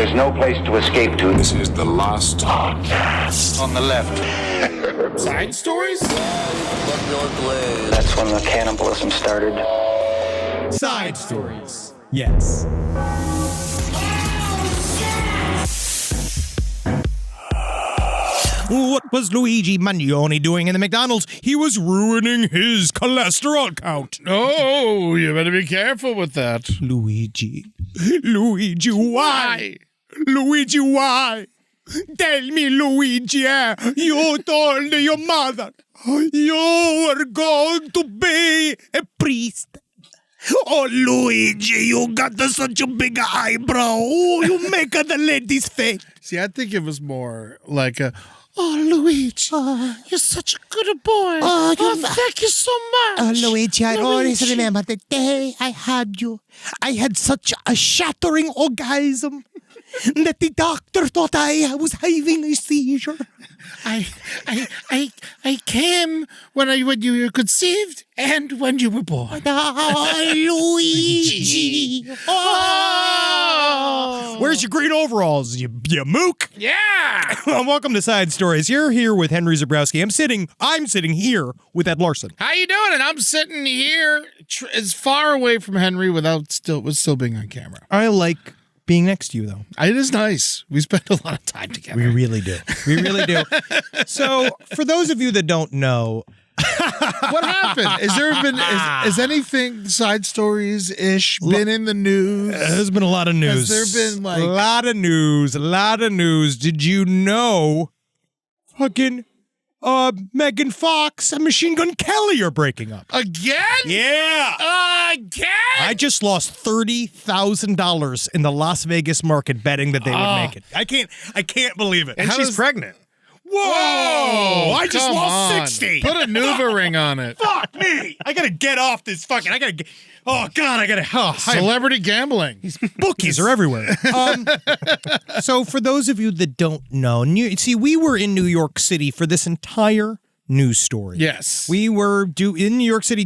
There's no place to escape to. This is the last podcast. On the left. Side stories? That's when the cannibalism started. Side stories. Yes. What was Luigi Mangione doing in the McDonald's? He was ruining his cholesterol count. Oh, you better be careful with that. Luigi, why? Luigi, why? Tell me, Luigi, you told your mother you were going to be a priest. Oh, Luigi, you got such a big eyebrow. Oh, you make the ladies faint. See, I think it was more like a, oh, Luigi, you're such a good boy. Thank you so much. Oh, Luigi, I always remember the day I had you. I had such a shattering orgasm that the doctor thought I was having a seizure. I came when you were conceived and when you were born. Oh, Luigi. Oh. Where's your green overalls, you mook? Yeah. Well, welcome to Side Stories. You're here with Henry Zabrowski. I'm sitting here with Ed Larson. How you doing? And I'm sitting here as far away from Henry with still being on camera. I like being next to you, though. It is nice. We spend a lot of time together. We really do. So, for those of you that don't know, what happened? Has anything Side Stories-ish been in the news? There's been a lot of news. Has there been a lot of news? Did you know fucking Megan Fox and Machine Gun Kelly are breaking up? Again? Yeah. Again? I just lost $30,000 in the Las Vegas market betting that they would make it. I can't believe it. And she's pregnant. Whoa! I just lost 60. Put a Nuva ring on it. Fuck me! I gotta get off this fucking. Oh God! Celebrity gambling. These bookies are everywhere. So for those of you that don't know, we were in New York City for this entire news story. Yes, we were in New York City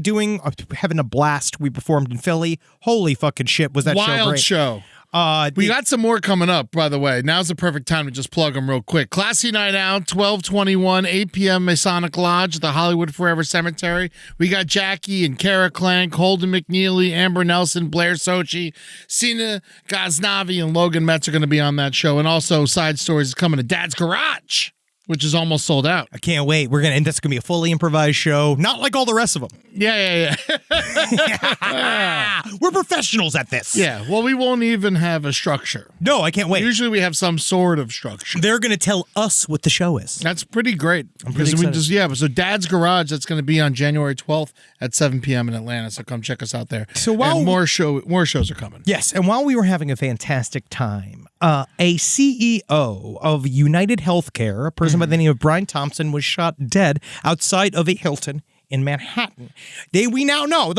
having a blast. We performed in Philly. Holy fucking shit! Was that wild show? We got some more coming up, by the way. Now's the perfect time to just plug them real quick. Classy Night Out, 12/21, 8 p.m. Masonic Lodge at the Hollywood Forever Cemetery. We got Jackie and Kara Clank, Holden McNeely, Amber Nelson, Blair Sochi, Sina Ghaznavi, and Logan Metz are going to be on that show. And also, Side Stories is coming to Dad's Garage, which is almost sold out. I can't wait. And that's going to be a fully improvised show, not like all the rest of them. Yeah. We're professionals at this. Yeah, well, we won't even have a structure. No, I can't wait. Usually we have some sort of structure. They're going to tell us what the show is. That's pretty great. I'm pretty excited. So Dad's Garage, that's going to be on January 12th at 7 p.m. in Atlanta, so come check us out there. So while more shows are coming. Yes, and while we were having a fantastic time, a CEO of United Healthcare, a person by the name of Brian Thompson, was shot dead outside of a Hilton in Manhattan. We now know,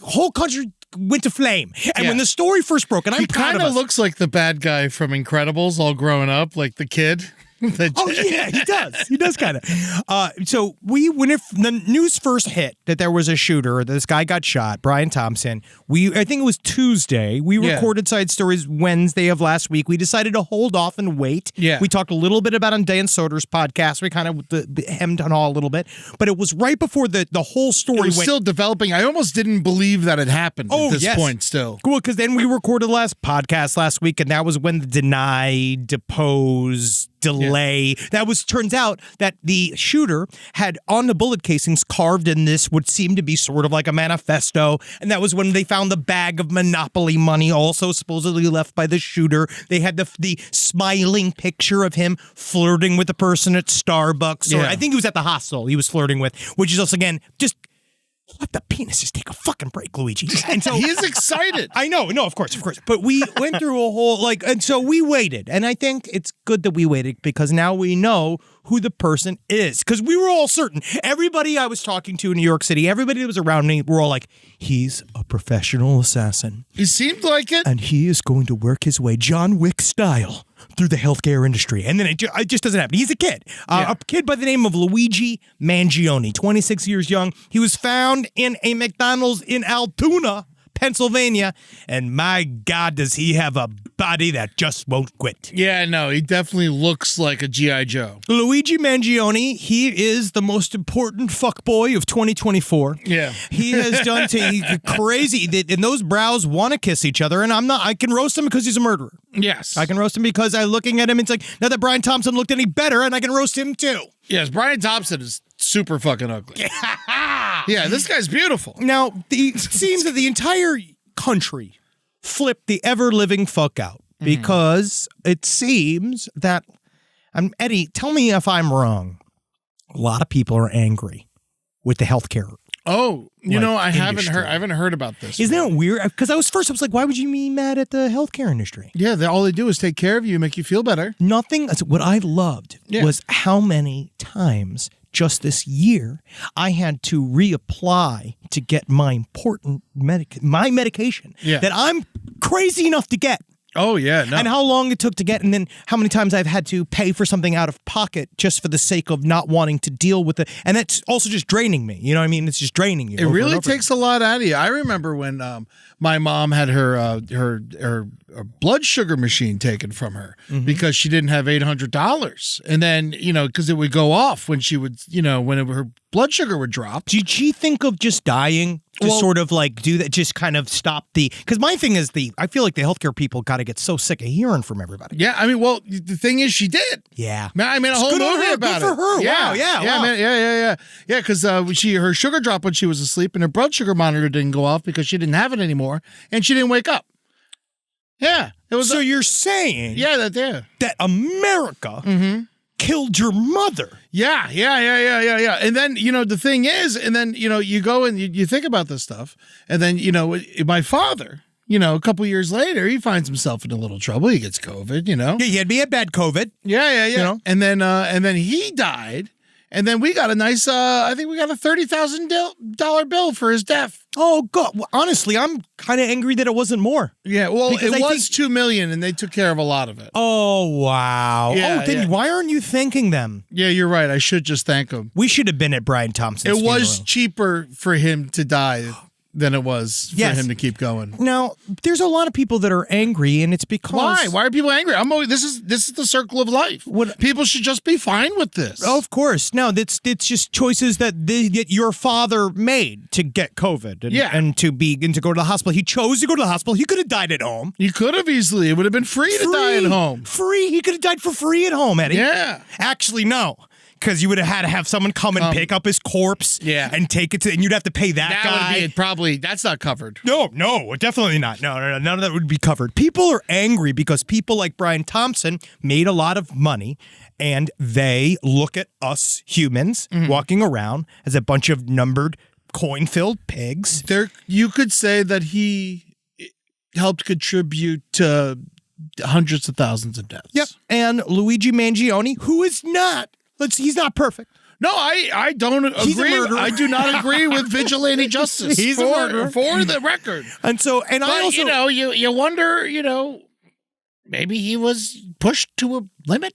whole country went to flame. And when the story first broke, and I'm proud of us. He kind of looks like the bad guy from Incredibles, all growing up, like the kid. Oh, yeah, he does. He does kind of. So when the news first hit that there was a shooter, this guy got shot, Brian Thompson, I think it was Tuesday. We recorded Side Stories Wednesday of last week. We decided to hold off and wait. Yeah. We talked a little bit about on Dan Soder's podcast. We kind of hemmed and haw a little bit. But it was right before the whole story went. Still developing. I almost didn't believe that it happened at this point still. Cool, because then we recorded the last podcast last week, and that was when the deny, depose, delay. Yeah. Turns out that the shooter had on the bullet casings carved in this would seem to be sort of like a manifesto. And that was when they found the bag of Monopoly money, also supposedly left by the shooter. They had the smiling picture of him flirting with the person at Starbucks. Or I think he was at the hostel he was flirting with, which is also, again, just let the penises take a fucking break, Luigi. And so he's excited. I know, no, of course. But we went through a whole and so we waited. And I think it's good that we waited because now we know who the person is. Because we were all certain. Everybody I was talking to in New York City, everybody that was around me, were all like, he's a professional assassin. He seemed like it. And he is going to work his way, John Wick style, through the healthcare industry. And then it just doesn't happen. He's a kid. A kid by the name of Luigi Mangione, 26 years young. He was found in a McDonald's in Altoona, Pennsylvania, and my God, does he have a body that just won't quit. Yeah, no, he definitely looks like a G.I. Joe. Luigi Mangione, he is the most important fuckboy of 2024. Yeah. He has done crazy, and those brows want to kiss each other, and I can roast him because he's a murderer. Yes. I can roast him because looking at him, it's like, now that Brian Thompson looked any better, and I can roast him too. Yes, Brian Thompson is super fucking ugly. Yeah, this guy's beautiful. Now, it seems that the entire country flipped the ever-living fuck out because it seems that, Eddie, tell me if I'm wrong, a lot of people are angry with the healthcare. Oh, I haven't industry. heard about this. Isn't that weird? Because I was like, why would you be mad at the healthcare industry? Yeah, all they do is take care of you, make you feel better. Nothing. What I loved was how many times just this year I had to reapply to get my important medication that I'm crazy enough to get. Oh, yeah. No. And how long it took to get, and then how many times I've had to pay for something out of pocket just for the sake of not wanting to deal with it. And that's also just draining me. You know what I mean? It's just draining you. It really takes a lot out of you. I remember when my mom had her blood sugar machine taken from her because she didn't have $800. And then, because it would go off when she would, her blood sugar would drop. Did she think of just dying? Sort of like do that, just kind of stop because my thing is I feel like the healthcare people got to get so sick of hearing from everybody. Yeah, the thing is she did. Yeah. I made a whole movie about it. Good for her. Yeah, wow, yeah. Yeah, wow. Man, yeah, because her sugar dropped when she was asleep and her blood sugar monitor didn't go off because she didn't have it anymore and she didn't wake up. Yeah. It was. So you're saying that America killed your mother. Yeah. And then, the thing is, you go and you think about this stuff. And then, my father, a couple years later, he finds himself in a little trouble. He gets COVID, Yeah, he had bad COVID. Yeah. And then he died. And then we got a nice, I think we got a $30,000 bill for his death. Oh, God. Well, honestly, I'm kind of angry that it wasn't more. Yeah, well, because it was $2 million, and they took care of a lot of it. Oh, wow. Yeah, then why aren't you thanking them? Yeah, you're right. I should just thank them. We should have been at Brian Thompson's funeral. It was cheaper for him to die than it was for him to keep going. Now, there's a lot of people that are angry, and it's because why are people angry? This is the circle of life. People should just be fine with this. Oh, of course. No, it's just choices that your father made to get COVID and to go to the hospital. He chose to go to the hospital. He could have died at home. He could have easily. It would have been free to die at home. Free. He could have died for free at home, Eddie. Yeah. Actually, no. Because you would have had to have someone come and pick up his corpse and take it and you'd have to pay that guy. Would be that's not covered. No, definitely not. No, none of that would be covered. People are angry because people like Brian Thompson made a lot of money and they look at us humans walking around as a bunch of numbered, coin-filled pigs. You could say that he helped contribute to hundreds of thousands of deaths. Yep. And Luigi Mangione, who is not. He's not perfect. No, I don't agree. I do not agree with vigilante justice. He's a murderer. For the record. And so, I also, you wonder, maybe he was pushed to a limit.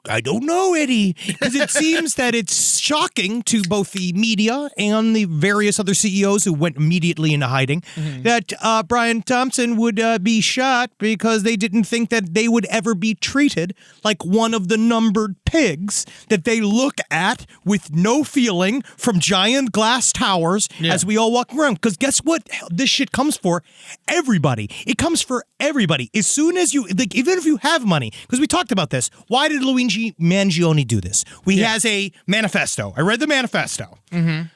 I don't know, Eddie, because it seems that it's shocking to both the media and the various other CEOs who went immediately into hiding that Brian Thompson would be shot because they didn't think that they would ever be treated like one of the numbered pigs that they look at with no feeling from giant glass towers as we all walk around. Because guess what this shit comes for? Everybody. It comes for everybody. As soon as you, even if you have money, because we talked about this, why did Luigi Mangione do this? He has a manifesto. I read the manifesto.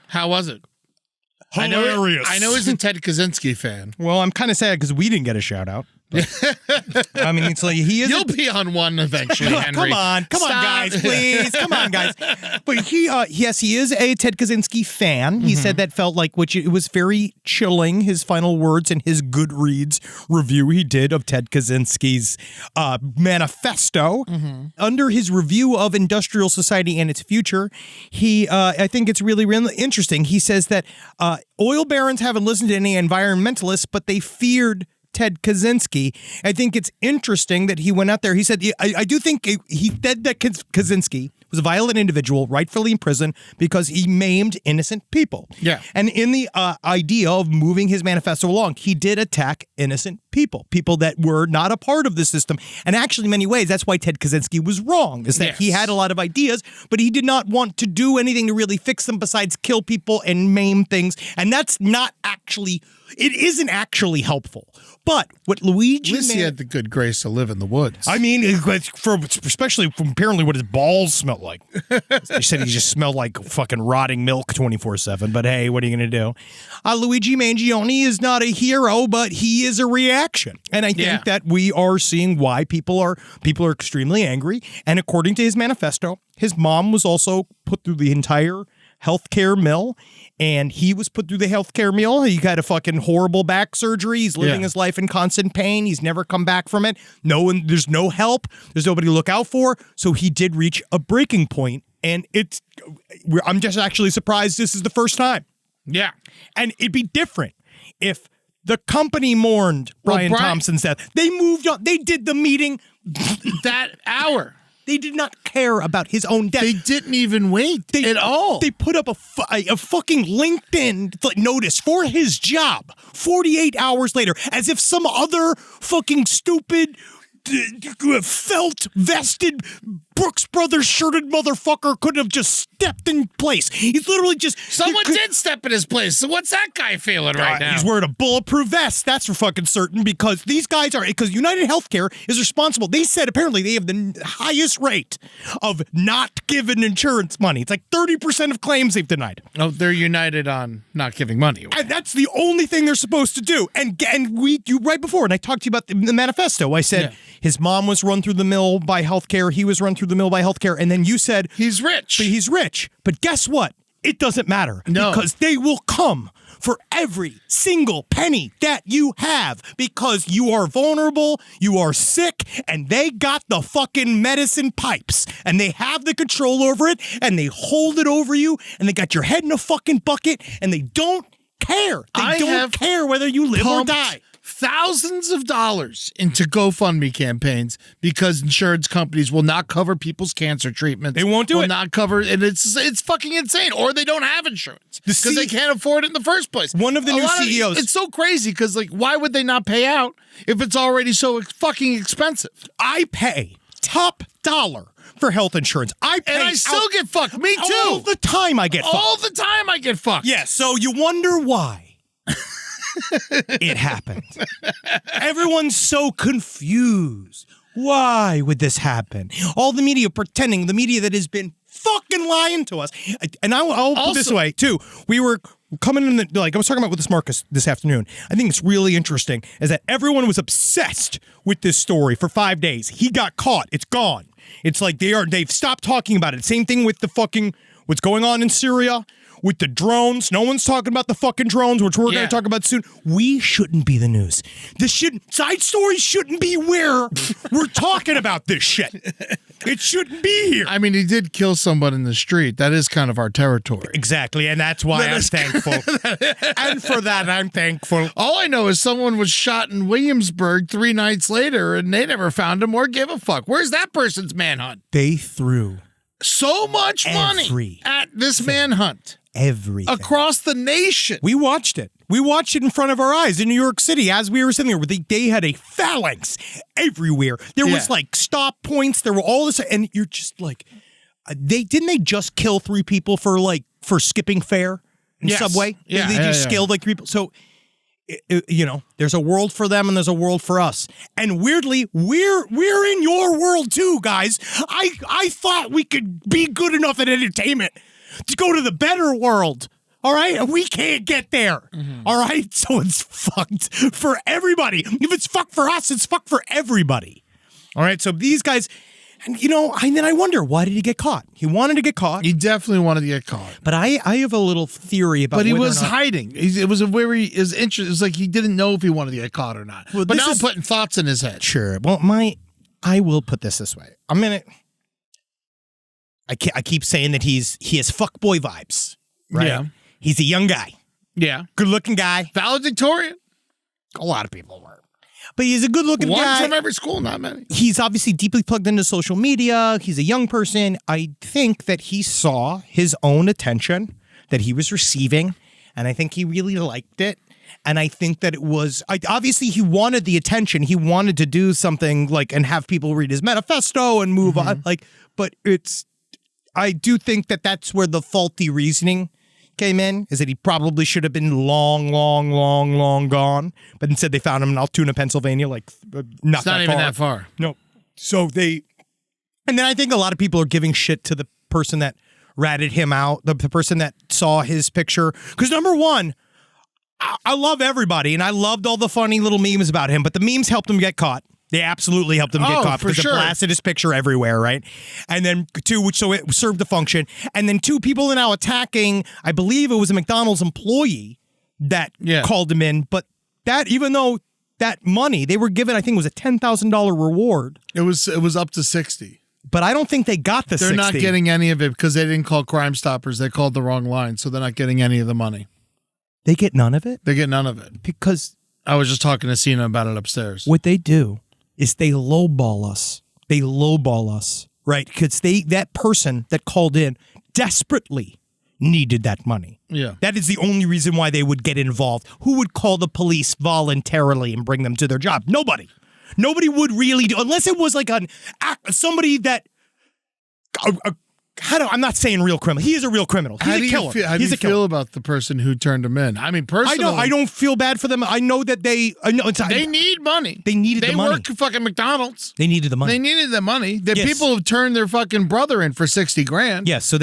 How was it? Hilarious. I know he's a Ted Kaczynski fan. Well, I'm kind of sad because we didn't get a shout out. I mean, it's like he is. You'll be on one eventually, Henry. Come on, guys, please, come on, guys. But he is a Ted Kaczynski fan. He said that felt like, it was very chilling. His final words in his Goodreads review he did of Ted Kaczynski's manifesto. Under his review of industrial society and its future, I think it's really, really interesting. He says that oil barons haven't listened to any environmentalists, but they feared Ted Kaczynski. I think it's interesting that he went out there. He said, I do think he said that Kaczynski was a violent individual, rightfully in prison because he maimed innocent people. Yeah. And in the idea of moving his manifesto along, he did attack innocent people that were not a part of the system. And actually, in many ways, that's why Ted Kaczynski was wrong, is that he had a lot of ideas, but he did not want to do anything to really fix them besides kill people and maim things. And that's not actually, it isn't actually helpful. But what Luigi... At least he had the good grace to live in the woods. I mean, especially from apparently what his balls smelled like. They said he just smelled like fucking rotting milk 24/7. But hey, what are you going to do? Luigi Mangione is not a hero, but he is a reaction. And I think that we are seeing why people are extremely angry. And according to his manifesto, his mom was also put through the entire healthcare mill, and he was put through the healthcare mill. He got a fucking horrible back surgery. He's living his life in constant pain. He's never come back from it. There's no help. There's nobody to look out for. So he did reach a breaking point, and I'm just actually surprised this is the first time. Yeah. And it'd be different if the company mourned Brian Thompson's death. They moved on. They did the meeting that hour. They did not care about his own death. They didn't even wait at all. They put up a fucking LinkedIn notice for his job 48 hours later, as if some other fucking stupid felt vested Brooks Brothers shirted motherfucker could have just stepped in place. He's literally just... Someone did step in his place. So what's that guy feeling right now? He's wearing a bulletproof vest. That's for fucking certain, because these guys are... Because United Healthcare is responsible. They said apparently they have the highest rate of not giving insurance money. It's like 30% of claims they've denied. Oh, they're united on not giving money away. And that's the only thing they're supposed to do. And you right before, and I talked to you about the manifesto. I said his mom was run through the mill by healthcare. He was run through the mill by healthcare. And then you said... He's rich. But he's rich. But guess what? It doesn't matter. No. Because they will come for every single penny that you have, because you are vulnerable, you are sick, and they got the fucking medicine pipes, and they have the control over it, and they hold it over you, and they got your head in a fucking bucket, and they don't care. They don't care whether you live or die. Thousands of dollars into GoFundMe campaigns because insurance companies will not cover people's cancer treatments. They won't do it. Will not cover, and it's fucking insane. Or they don't have insurance because they can't afford it in the first place. One of the new CEOs. It's so crazy because, like, why would they not pay out if it's already so fucking expensive? I pay top dollar for health insurance. I pay, and I still get fucked. Me too. All the time I get fucked. All the time I get fucked. Yeah. So you wonder why. It happened. Everyone's so confused. Why would this happen? All the media pretending, the media that has been fucking lying to us. And I'll put it this way, too. We were coming in I was talking about with this Marcus this afternoon. I think it's really interesting is that everyone was obsessed with this story for 5 days. He got caught. It's gone. It's like they've stopped talking about it. Same thing with the fucking what's going on in Syria. With the drones. No one's talking about the fucking drones, which we're going to talk about soon. We shouldn't be the news. Side stories shouldn't be where we're talking about this shit. It shouldn't be here. I mean, he did kill someone in the street. That is kind of our territory. Exactly, and that's why I'm thankful. And for that, I'm thankful. All I know is someone was shot in Williamsburg 3 nights later, and they never found him or give a fuck. Where's that person's manhunt? They threw so much money at this manhunt. Everything. Across the nation. We watched it. We watched it in front of our eyes in New York City as we were sitting there. They had a phalanx everywhere. There was like stop points. There were all this, and you're just like, they just kill 3 people for skipping fare in Subway? Yeah, they just killed like 3 people. So, there's a world for them and there's a world for us. And weirdly, we're in your world too, guys. I thought we could be good enough at entertainment to go to the better world, all right? And we can't get there, all right? So it's fucked for everybody. If it's fucked for us, it's fucked for everybody, all right? So these guys, and then I wonder, why did he get caught? He wanted to get caught. He definitely wanted to get caught. But I have a little theory about. But he was hiding. It was interesting. It was like he didn't know if he wanted to get caught or not. Well, but now I'm putting thoughts in his head. Sure. Well, I will put this way. I keep saying that he has fuckboy vibes, right? Yeah. He's a young guy. Yeah. Good-looking guy. Valedictorian? A lot of people were. But he's a good-looking One guy. from every school, not many. He's obviously deeply plugged into social media. He's a young person. I think that he saw his own attention that he was receiving, and I think he really liked it. And I think that it was obviously he wanted the attention. He wanted to do something like and have people read his manifesto and move on. But I do think that that's where the faulty reasoning came in, is that he probably should have been long gone. But instead they found him in Altoona, Pennsylvania, like It's not even that far. No. So and then I think a lot of people are giving shit to the person that ratted him out, the person that saw his picture. Because number one, I love everybody, and I loved all the funny little memes about him, but the memes helped him get caught. They absolutely helped him get caught because it blasted his picture everywhere, right? And then so it served the function. And then two people are now attacking, I believe it was a McDonald's employee that called him in, but that, even though that money, they were given, I think it was a $10,000 reward. It was up to 60. But I don't think they got the 60. They're not getting any of it because they didn't call Crime Stoppers. They called the wrong line, so they're not getting any of the money. They get none of it? They get none of it. Because I was just talking to Cena about it upstairs. What they do is they lowball us. They lowball us, right? Because that person that called in desperately needed that money. Yeah. That is the only reason why they would get involved. Who would call the police voluntarily and bring them to their job? Nobody. Nobody would really do, unless it was like somebody that I'm not saying real criminal. He is a real criminal. He's a killer. How do you feel about the person who turned him in? I mean, personally, I don't feel bad for them. I know that they need money. They needed the money. They work at fucking McDonald's. They needed the money. They needed the money. The people have turned their fucking brother in for $60,000. Yes, so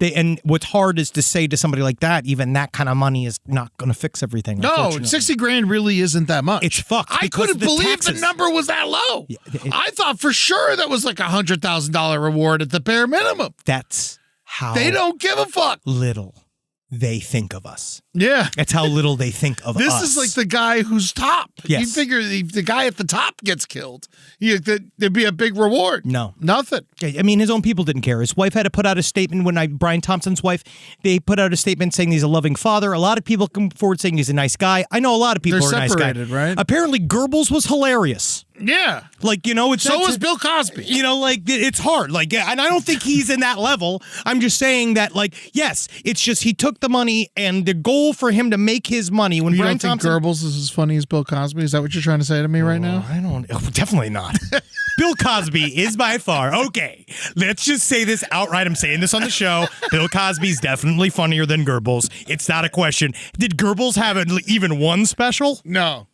and what's hard is to say to somebody like that, even that kind of money is not going to fix everything. No, $60,000 really isn't that much. It's fucked. I couldn't believe the number was that low. Yeah, I thought for sure that was like $100,000 reward at the bare minimum. That's how they don't give a fuck. Little they think of us. Yeah. That's how little they think of us. This is like the guy who's top. Yes. You figure if the guy at the top gets killed, there'd be a big reward. No. Nothing. I mean, his own people didn't care. His wife had to put out a statement Brian Thompson's wife, they put out a statement saying he's a loving father. A lot of people come forward saying he's a nice guy. I know a lot of people are nice guys. They're separated, right? Apparently, Goebbels was hilarious. Yeah. Like, it's... So was Bill Cosby. It's hard. Like, and I don't think he's in that level. I'm just saying that, yes, it's just he took the money, and the goal for him to make his money when Brian Thompson... You don't think Goebbels is as funny as Bill Cosby? Is that what you're trying to say to me right now? I don't... definitely not. Bill Cosby is by far... Okay, let's just say this outright. I'm saying this on the show. Bill Cosby's definitely funnier than Goebbels. It's not a question. Did Goebbels have even one special? No.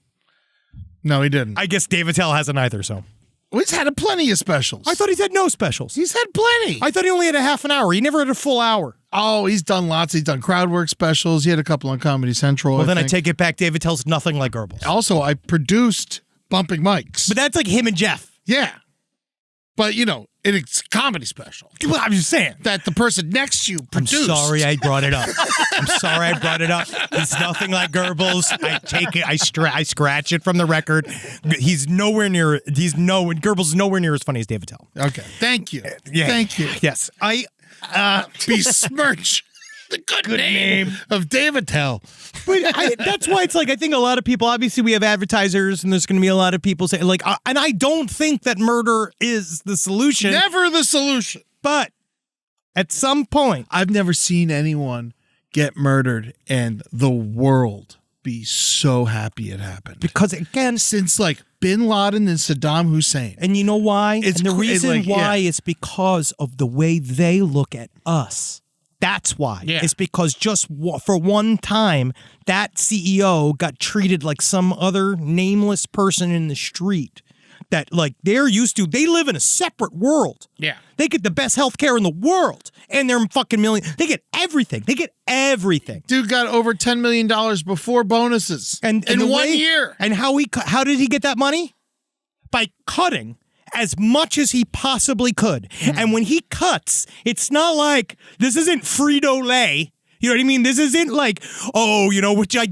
No, he didn't. I guess Dave Attell hasn't either, so... Well, he's had plenty of specials. I thought he's had no specials. He's had plenty. I thought he only had a half an hour. He never had a full hour. Oh, he's done lots. He's done crowd work specials. He had a couple on Comedy Central. Well, I take it back. Dave Attell's nothing like Goebbels. Also, I produced Bumping Mics. But that's like him and Jeff. Yeah. But, it's a comedy special. Well, I'm just saying. That the person next to you produced. I'm sorry I brought it up. He's nothing like Goebbels. I take it. I scratch it from the record. Goebbels is nowhere near as funny as Dave Attell. Okay. Thank you. Yeah. Thank you. Yes. I besmirch the good name of Dave Attell. But that's why it's like, I think a lot of people, obviously we have advertisers and there's going to be a lot of people saying and I don't think that murder is the solution. Never the solution. But at some point. I've never seen anyone get murdered and the world be so happy it happened. Because again, since Bin Laden and Saddam Hussein. And you know why? And the reason why is because of the way they look at us. That's why. Yeah. It's because just for one time, that CEO got treated like some other nameless person in the street that they're used to. They live in a separate world. Yeah. They get the best health care in the world. And they're fucking million. They get everything. Dude got over $10 million before bonuses. And in 1 year. And how did he get that money? By cutting as much as he possibly could. Mm-hmm. And when he cuts, it's not like, this isn't Frito-Lay. You know what I mean? This isn't which I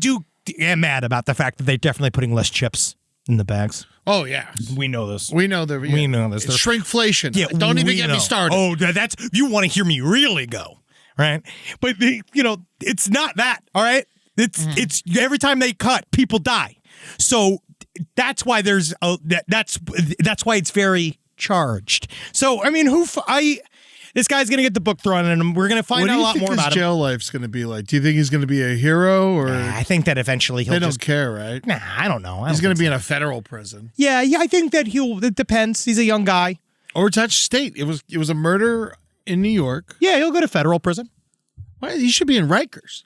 am mad about the fact that they're definitely putting less chips in the bags. Oh, yeah. We know this. We know this. It's shrinkflation. Yeah, don't even get me started. Oh, that's, you want to hear me really go, right? But, it's not that, all right? It's every time they cut, people die. So that's why that's why it's very charged. So I mean, this guy's gonna get the book thrown at him. We're gonna find out a lot more about him. What do you think his jail life's gonna be like? Do you think he's gonna be a hero or? I think that eventually he'll. They don't care, right? Nah, I don't know. He's gonna be in a federal prison. Yeah. I think that it depends. He's a young guy. Or touch state. It was a murder in New York. Yeah, he'll go to federal prison. Why? He should be in Rikers.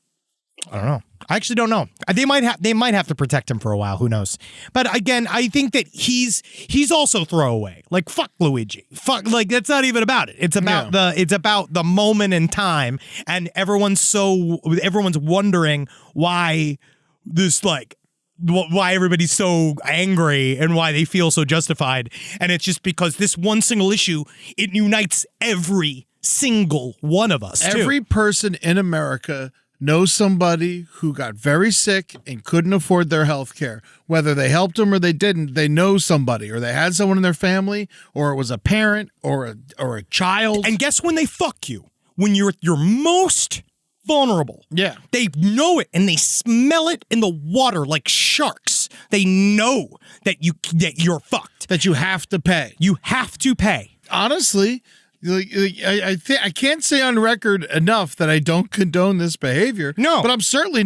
I don't know. I actually don't know. They might have to protect him for a while. Who knows? But again, I think that he's also throwaway. Like fuck Luigi. Fuck, like that's not even about it. It's about the moment in time, and everyone's wondering why why everybody's so angry and why they feel so justified. And it's just because this one single issue, it unites every single one of us. Every person in America knows somebody who got very sick and couldn't afford their health care. Whether they helped them or they didn't, they know somebody, or they had someone in their family, or it was a parent or a child. And guess when they fuck you? When you're at your most vulnerable. Yeah. They know it and they smell it in the water like sharks. They know that you're fucked. That you have to pay. You have to pay. Honestly, I can't say on record enough that I don't condone this behavior. No. But I'm certainly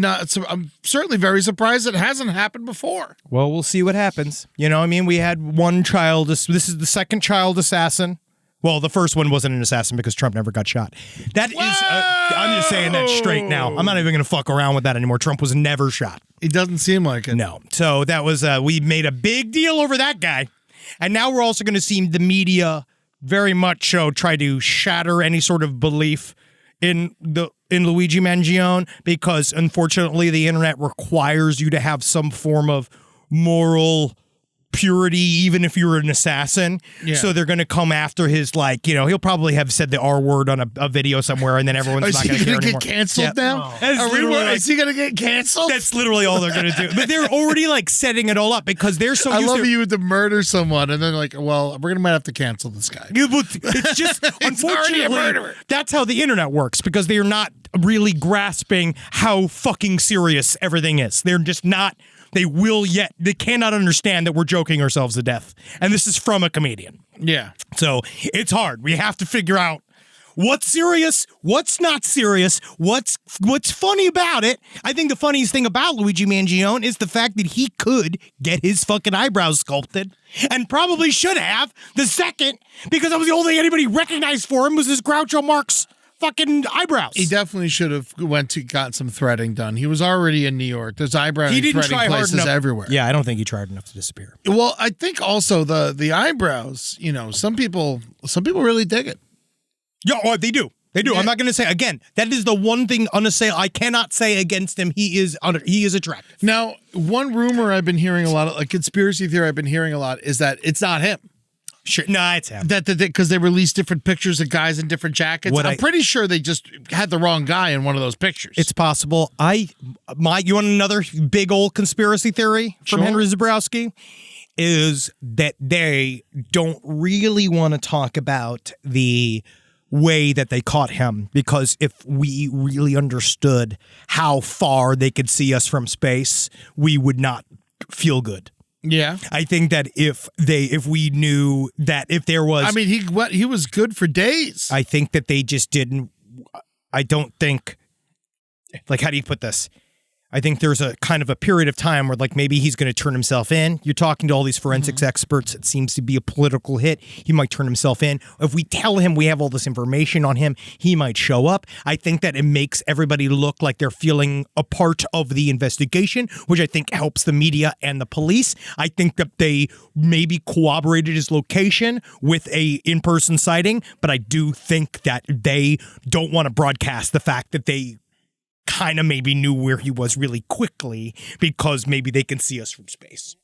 very surprised it hasn't happened before. Well, we'll see what happens. You know, I mean, we had one child. This is the second child assassin. Well, the first one wasn't an assassin because Trump never got shot. That is, I'm just saying that straight now. I'm not even going to fuck around with that anymore. Trump was never shot. It doesn't seem like it. No. So that was, we made a big deal over that guy. And now we're also going to see the media very much so try to shatter any sort of belief in Luigi Mangione, because unfortunately the internet requires you to have some form of moral purity, even if you're an assassin. Yeah. So they're going to come after his, like, you know, he'll probably have said the R word on a video somewhere, and then everyone's not going to care anymore. Is he going to get canceled now? Is he going to get canceled? That's literally all they're going to do. But they're already like setting it all up because they're so used to... you would murder someone, and then like, well, might have to cancel this guy. It's just, unfortunately, that's how the internet works, because they're not really grasping how fucking serious everything is. They're just not... They cannot understand that we're joking ourselves to death. And this is from a comedian. Yeah. So it's hard. We have to figure out what's serious, what's not serious, what's funny about it. I think the funniest thing about Luigi Mangione is the fact that he could get his fucking eyebrows sculpted, and probably should have the second, because that was the only thing anybody recognized for him was his Groucho Marx fucking eyebrows. He definitely should have got some threading done. He was already in New York. There's eyebrow threading places everywhere. Yeah, I don't think he tried enough to disappear. Well, I think also the eyebrows, you know, some people really dig it. Yeah, oh, they do. They do. Yeah. I'm not going to say, again, that is the one thing I cannot say against him. He is attractive. Now, one rumor I've been hearing a lot, a conspiracy theory I've been hearing a lot, is that it's not him. Sure, no, it's him. That because they released different pictures of guys in different jackets. I'm pretty sure they just had the wrong guy in one of those pictures. It's possible. You want another big old conspiracy theory from Henry Zabrowski? Is that they don't really want to talk about the way that they caught him, because if we really understood how far they could see us from space, we would not feel good. Yeah, I think that if we knew that if there was, I mean, he was good for days. I think that they just didn't. I don't think, like, how do you put this? I think there's a kind of a period of time where, like, maybe he's going to turn himself in. You're talking to all these forensics experts. It seems to be a political hit. He might turn himself in. If we tell him we have all this information on him, he might show up. I think that it makes everybody look like they're feeling a part of the investigation, which I think helps the media and the police. I think that they maybe corroborated his location with a in-person sighting, but I do think that they don't want to broadcast the fact that they kind of maybe knew where he was really quickly, because maybe they can see us from space.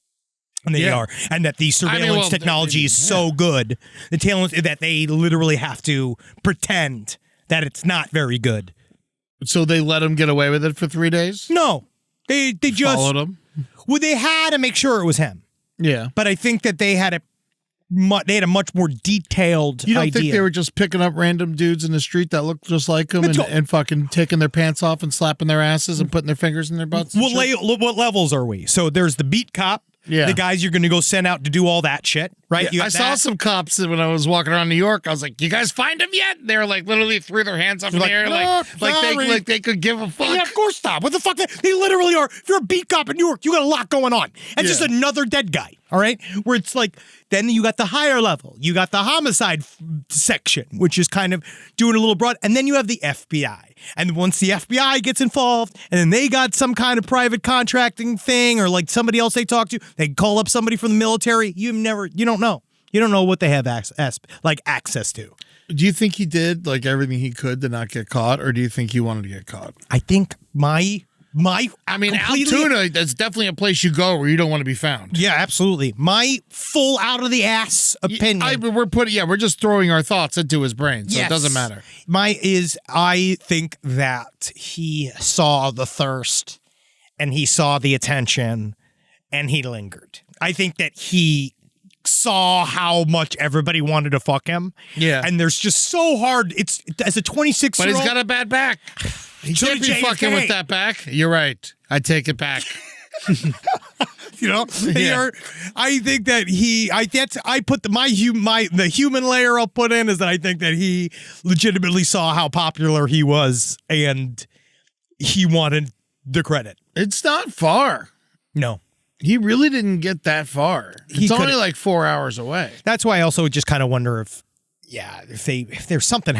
And they are. And that the surveillance technology is so good, the talent, that they literally have to pretend that it's not very good. So they let him get away with it for 3 days? No. They just followed him. Well, they had to make sure it was him. Yeah. But I think that they had a much more detailed idea. You don't think they were just picking up random dudes in the street that looked just like him and fucking taking their pants off and slapping their asses and putting their fingers in their butts? What levels are we? So there's the beat cop. Yeah. The guys you're going to go send out to do all that shit, right? Yeah, You got I saw that. some cops when I was walking around New York. I was like, "You guys find him yet?" They were like, literally threw their hands up in the like, air, "No, sorry." like they could give a fuck. Yeah, of course not. What the fuck? They literally are. If you're a beat cop in New York, you got a lot going on. And just Yeah. another dead guy, all right? Where it's like, then you got the higher level. You got the homicide section, which is kind of doing a little broad. And then you have the FBI. And once the FBI gets involved, and then they got some kind of private contracting thing or like somebody else they talk to, they call up somebody from the military. You don't know. You don't know what they have access to. Do you think he did like everything he could to not get caught, or do you think he wanted to get caught? I think I mean, Altoona, that's definitely a place you go where you don't want to be found. Yeah, absolutely. My full out of the ass opinion. We're just throwing our thoughts into his brain, so Yes. it doesn't matter. I think that he saw the thirst and he saw the attention and he lingered. I think that he saw how much everybody wanted to fuck him. Yeah. And there's just so hard. It's as a 26-year-old. But he's got a bad back. He So can't did be fucking JFK. with that back. You're right. I take it back. You know, Yeah. I think that I put the human layer I'll put in is that I think that he legitimately saw how popular he was and he wanted the credit. It's not far. No. He really didn't get that far. He It's only could've- like 4 hours away. That's why I also just kind of wonder if there's something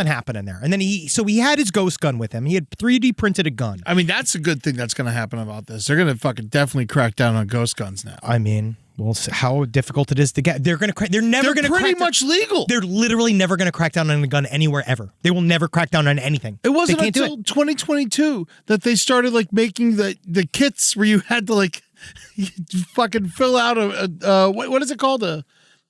happening there. And then he had his ghost gun with him. He had 3D printed a gun. I mean, that's a good thing that's going to happen about this. They're going to fucking definitely crack down on ghost guns now. I mean, we'll see how difficult it is to get. They're never going to pretty much legal. They're literally never going to crack down on a gun anywhere ever. They will never crack down on anything. It wasn't They can't do until 2022 that they started like making the kits where you had to like fucking fill out what is it called?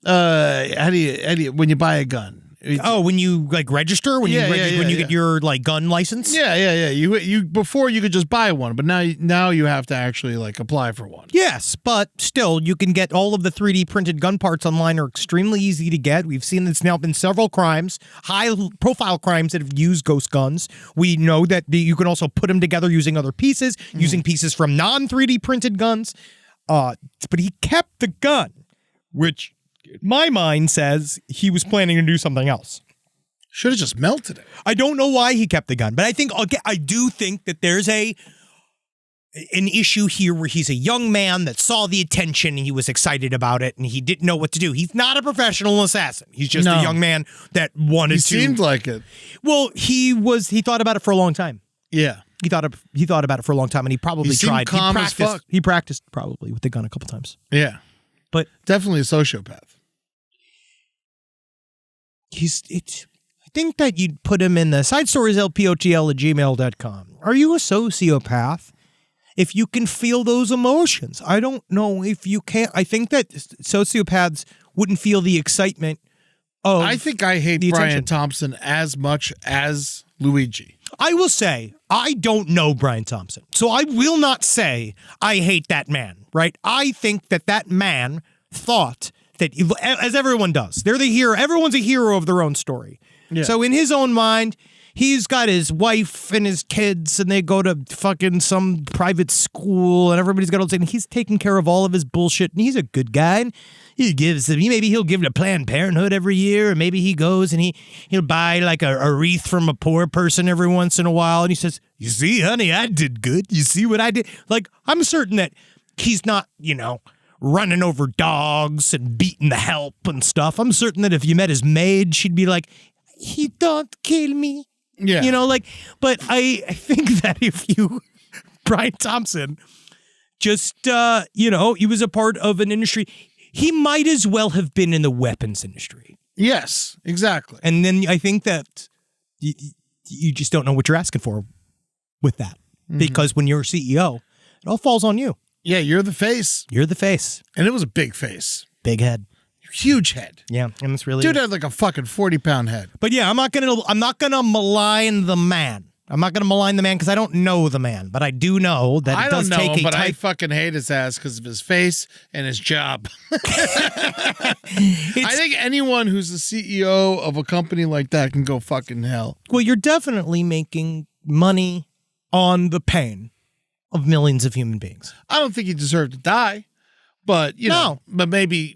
How do you when you buy a gun? Oh, when you like register, when you Yeah, get your like gun license. Yeah. You before you could just buy one, but now you have to actually like apply for one. Yes, but still, you can get all of the 3D printed gun parts online are extremely easy to get. We've seen it's now been several crimes, high-profile crimes that have used ghost guns. We know that you can also put them together using other pieces, using pieces from non-3D printed guns. But he kept the gun, which my mind says he was planning to do something else. Should have just melted it. I don't know why he kept the gun, but I do think that there's an issue here where he's a young man that saw the attention and he was excited about it and he didn't know what to do. He's not a professional assassin. He's just a young man that wanted He to. seemed like it. Well, he thought about it for a long time. Yeah. He thought about it for a long time and he probably He seemed tried. calm as fuck. He practiced probably with the gun a couple times. Yeah. But Definitely a sociopath. I think that you'd put him in the sidestorieslpotl@gmail.com. Are you a sociopath? If you can feel those emotions. I don't know if you can. I think that sociopaths wouldn't feel the excitement of I think I hate the Brian attention. Thompson as much as Luigi. I will say, I don't know Brian Thompson. So I will not say I hate that man, right? I think that man thought that, as everyone does, they're the hero. Everyone's a hero of their own story. Yeah. So in his own mind, he's got his wife and his kids, and they go to fucking some private school, and everybody's got all this, and he's taking care of all of his bullshit, and he's a good guy. And maybe he'll give to Planned Parenthood every year, or maybe he goes and he'll buy like a wreath from a poor person every once in a while, and he says, "You see, honey, I did good. You see what I did?" Like, I'm certain that he's not, running over dogs and beating the help and stuff. I'm certain that if you met his maid, she'd be like, "He don't kill me." Yeah. But I think that Brian Thompson, just, he was a part of an industry. He might as well have been in the weapons industry. Yes, exactly. And then I think that you just don't know what you're asking for with that. Because when you're a CEO, it all falls on you. Yeah, you're the face. You're the face. And it was a big face. Big head. Huge head. Yeah, and it's really Dude had like a fucking 40-pound head. But yeah, I'm not gonna malign the man. I'm not gonna malign the man because I don't know the man, but I do know that I it don't does know take him, a but I type. fucking hate his ass because of his face and his job. I think anyone who's the CEO of a company like that can go fucking hell. Well, you're definitely making money on the pain of millions of human beings. I don't think he deserved to die, but but maybe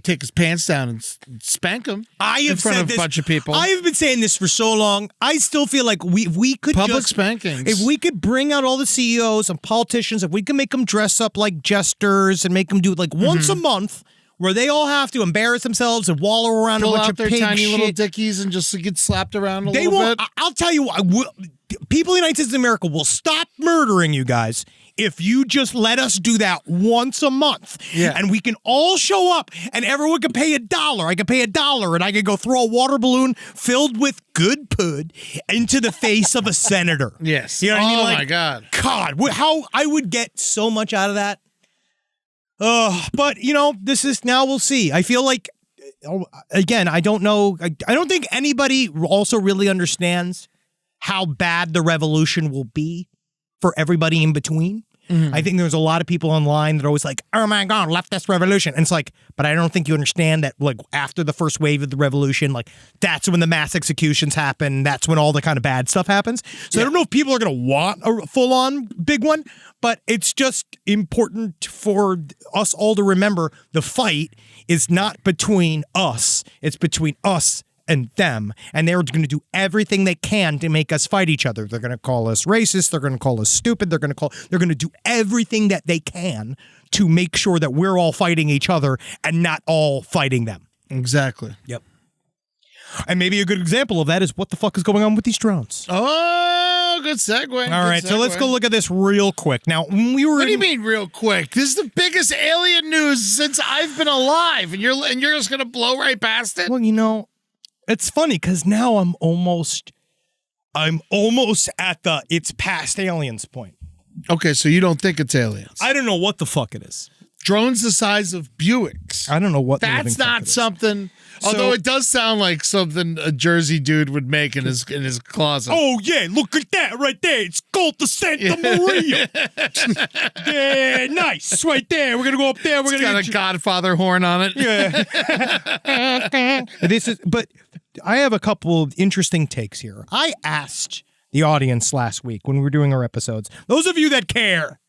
take his pants down and spank him in front of a bunch of people. I have been saying this for so long. I still feel like we could public spankings. If we could bring out all the CEOs and politicians, if we can make them dress up like jesters and make them do it like once a month, where they all have to embarrass themselves and wallow around Pull a bunch out of their pig tiny shit. little dickies and just get slapped around a They little won't. bit. I'll tell you what. People in the United States of America will stop murdering you guys if you just let us do that once a month. Yeah. And we can all show up and everyone can pay $1. I can pay $1 and I can go throw a water balloon filled with good pud into the face of a senator. Yes. You know what I mean? Oh, my God. God, how I would get so much out of that. But, this is now we'll see. I feel like, again, I don't know. I don't think anybody also really understands how bad the revolution will be for everybody in between. I think there's a lot of people online that are always like, oh my God, leftist revolution. And it's like, but I don't think you understand that like after the first wave of the revolution, like that's when the mass executions happen. That's when all the kind of bad stuff happens. So I don't know if people are going to want a full on big one, but it's just important for us all to remember the fight is not between us. It's between us and them, and they're going to do everything they can to make us fight each other. They're going to call us racist. They're going to call us stupid. They're going to do everything that they can to make sure that we're all fighting each other and not all fighting them. Exactly. Yep. And maybe a good example of that is what the fuck is going on with these drones. Oh, good segue. All right, so let's go look at this real quick. Now, when we were What do you mean real quick? This is the biggest alien news since I've been alive, and you're just going to blow right past it? Well, it's funny because now I'm almost at the it's past aliens point. Okay, so you don't think it's aliens? I don't know what the fuck it is. Drones the size of Buicks. I don't know what. That's not something. Although it does sound like something a Jersey dude would make in his closet. Oh yeah, look at that right there. It's called the Santa Maria. Yeah, nice, right there. We're gonna go up there. We're gonna got a Godfather horn on it. Yeah. But I have a couple of interesting takes here. I asked the audience last week when we were doing our episodes. Those of you that care,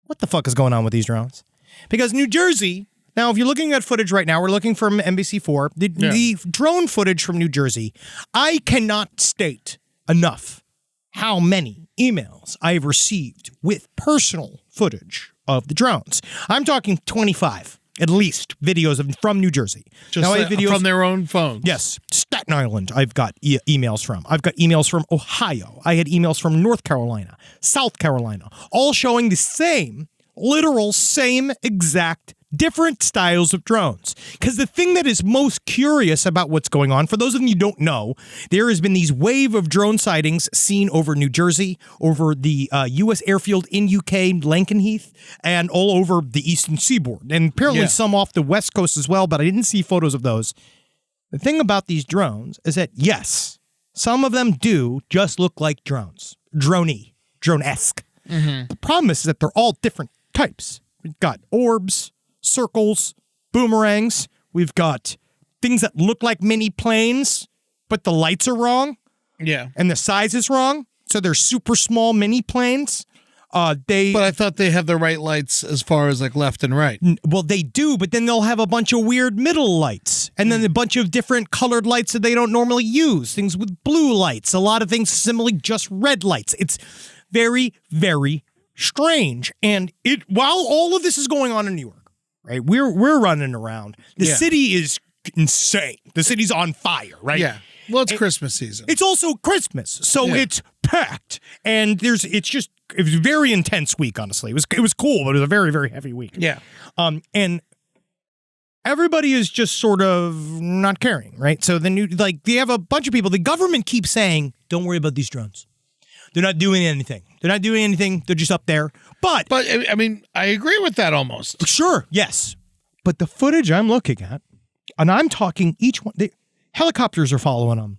what the fuck is going on with these drones? Because New Jersey. Now, if you're looking at footage right now, we're looking from NBC4. The drone footage from New Jersey, I cannot state enough how many emails I have received with personal footage of the drones. I'm talking 25, at least, videos from New Jersey. Just now, I have videos from their own phones. Yes. Staten Island, I've got emails from. I've got emails from Ohio. I had emails from North Carolina, South Carolina, all showing the same, literal same exact different styles of drones. Because the thing that is most curious about what's going on, for those of you who don't know, there has been these wave of drone sightings seen over New Jersey, over the U.S. airfield in UK, Lakenheath, and all over the eastern seaboard. And apparently some off the west coast as well, but I didn't see photos of those. The thing about these drones is that, yes, some of them do just look like drones. Drone-esque. Mm-hmm. The problem is that they're all different types. We've got orbs, circles, boomerangs. We've got things that look like mini planes, but the lights are wrong. Yeah. And the size is wrong. So they're super small mini planes. But I thought they have the right lights as far as like left and right. Well, they do, but then they'll have a bunch of weird middle lights and then a bunch of different colored lights that they don't normally use. Things with blue lights, a lot of things similarly just red lights. It's very, very strange. And while all of this is going on in New York, right? We're running around. The city is insane. The city's on fire, right? Yeah. Well, it's Christmas season. It's also Christmas, so it's packed, and it was a very intense week. Honestly, it was cool, but it was a very, very heavy week. Yeah. And everybody is just sort of not caring, right? So then you have a bunch of people. The government keeps saying, "Don't worry about these drones. They're not doing anything. They're just up there." But I mean, I agree with that almost. Sure, yes. But the footage I'm looking at, and I'm talking each one, helicopters are following them.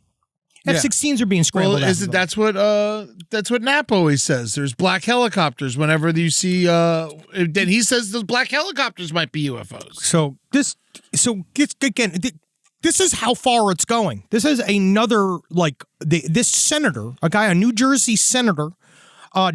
F-16s are being scrambled. Well, that's what Knapp always says. There's black helicopters whenever you see. Then he says those black helicopters might be UFOs. Again, this is how far it's going. This is another this senator, a New Jersey senator,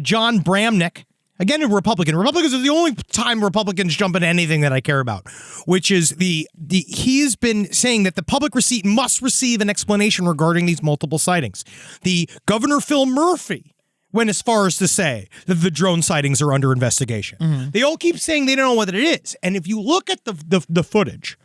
John Bramnick, again, a Republican. Republicans are the only time Republicans jump into anything that I care about, which is he's been saying that the public must receive an explanation regarding these multiple sightings. The Governor Phil Murphy went as far as to say that the drone sightings are under investigation. Mm-hmm. They all keep saying they don't know what it is. And if you look at the footage,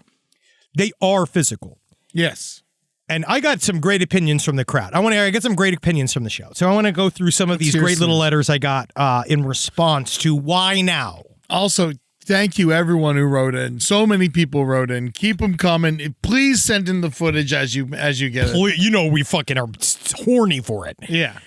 they are physical. Yes. And I got some great opinions from the crowd. I get some great opinions from the show. So I want to go through some of these great little letters I got in response to why now. Also, thank you everyone who wrote in. So many people wrote in. Keep them coming. Please send in the footage as you get it. You know we fucking are horny for it. Yeah.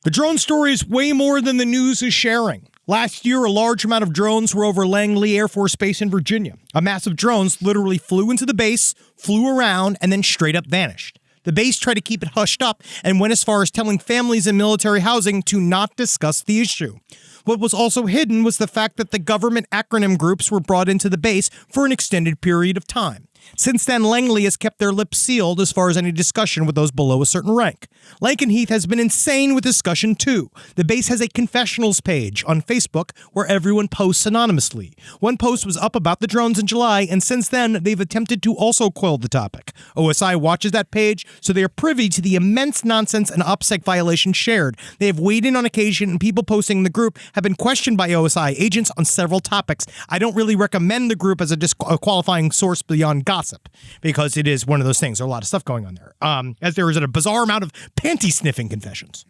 The drone story is way more than the news is sharing. Last year, a large amount of drones were over Langley Air Force Base in Virginia. A mass of drones literally flew into the base, flew around, and then straight up vanished. The base tried to keep it hushed up and went as far as telling families in military housing to not discuss the issue. What was also hidden was the fact that the government acronym groups were brought into the base for an extended period of time. Since then, Langley has kept their lips sealed as far as any discussion with those below a certain rank. Lakenheath has been insane with discussion too. The base has a confessionals page on Facebook where everyone posts anonymously. One post was up about the drones in July, and since then, they've attempted to also quell the topic. OSI watches that page, so they are privy to the immense nonsense and OPSEC violations shared. They have weighed in on occasion, and people posting in the group have been questioned by OSI agents on several topics. I don't really recommend the group as a qualifying source beyond gossip, because it is one of those things. There's a lot of stuff going on there. As there is a bizarre amount of panty sniffing confessions.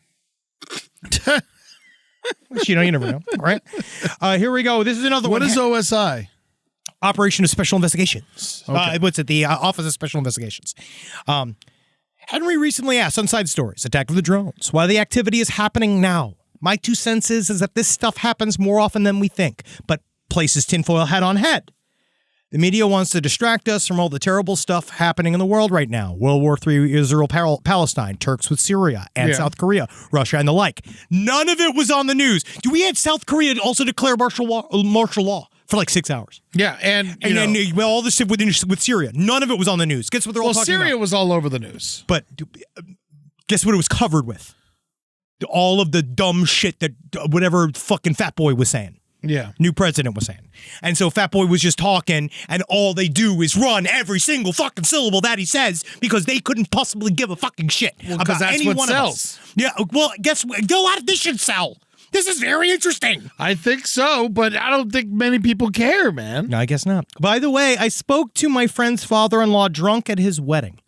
Which, you never know, right? Here we go. This is another one. What is OSI? Operation of Special Investigations. Okay. What's it? The Office of Special Investigations. Henry recently asked on Side Stories, Attack of the Drones, why the activity is happening now. My 2 cents is that this stuff happens more often than we think, but places tinfoil hat on head. The media wants to distract us from all the terrible stuff happening in the world right now. World War III, Israel, Palestine, Turks with Syria, and South Korea, Russia, and the like. None of it was on the news. We had South Korea also declare martial law for like 6 hours. Yeah, and then all this shit with Syria. None of it was on the news. Guess what they're all talking Syria about? was all over the news. But guess what it was covered with? All of the dumb shit that whatever fucking fat boy was saying. Yeah. New president was saying. And so Fat Boy was just talking, and all they do is run every single fucking syllable that he says because they couldn't possibly give a fucking shit about that's any what one sells. of us. Yeah, well, guess what? A lot of this should sell. This is very interesting. I think so, but I don't think many people care, man. No, I guess not. By the way, I spoke to my friend's father-in-law drunk at his wedding.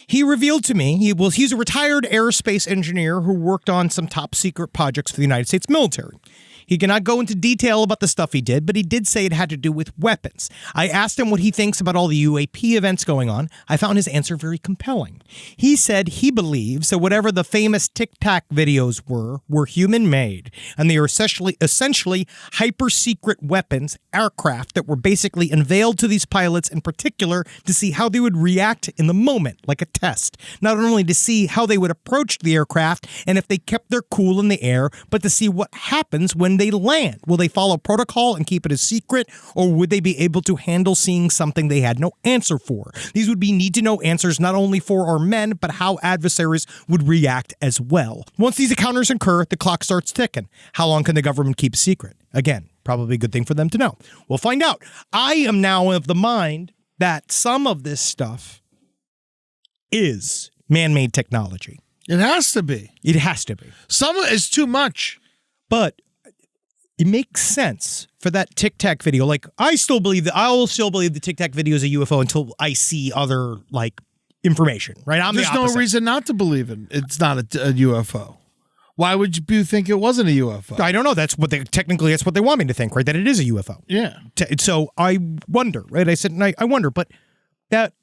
He revealed to me he's a retired aerospace engineer who worked on some top secret projects for the United States military. He cannot go into detail about the stuff he did, but he did say it had to do with weapons. I asked him what he thinks about all the UAP events going on. I found his answer very compelling. He said he believes that whatever the famous Tic Tac videos were human-made, and they are essentially hyper-secret weapons, aircraft that were basically unveiled to these pilots in particular to see how they would react in the moment, like a test. Not only to see how they would approach the aircraft and if they kept their cool in the air, but to see what happens when they land. Will they follow protocol and keep it a secret, or would they be able to handle seeing something they had no answer for? These would be need-to-know answers not only for our men, but how adversaries would react as well. Once these encounters occur, the clock starts ticking. How long can the government keep a secret? Again, probably a good thing for them to know. We'll find out. I am now of the mind that some of this stuff is man-made technology. It has to be. It has to be. Some is too much. But it makes sense for that Tic Tac video. Like, I will still believe the Tic Tac video is a UFO until I see other, information, right? There's no reason not to believe it. It's not a UFO. Why would you think it wasn't a UFO? I don't know. That's what that's what they want me to think, right? That it is a UFO. Yeah. So I wonder, right? I said, I wonder, but that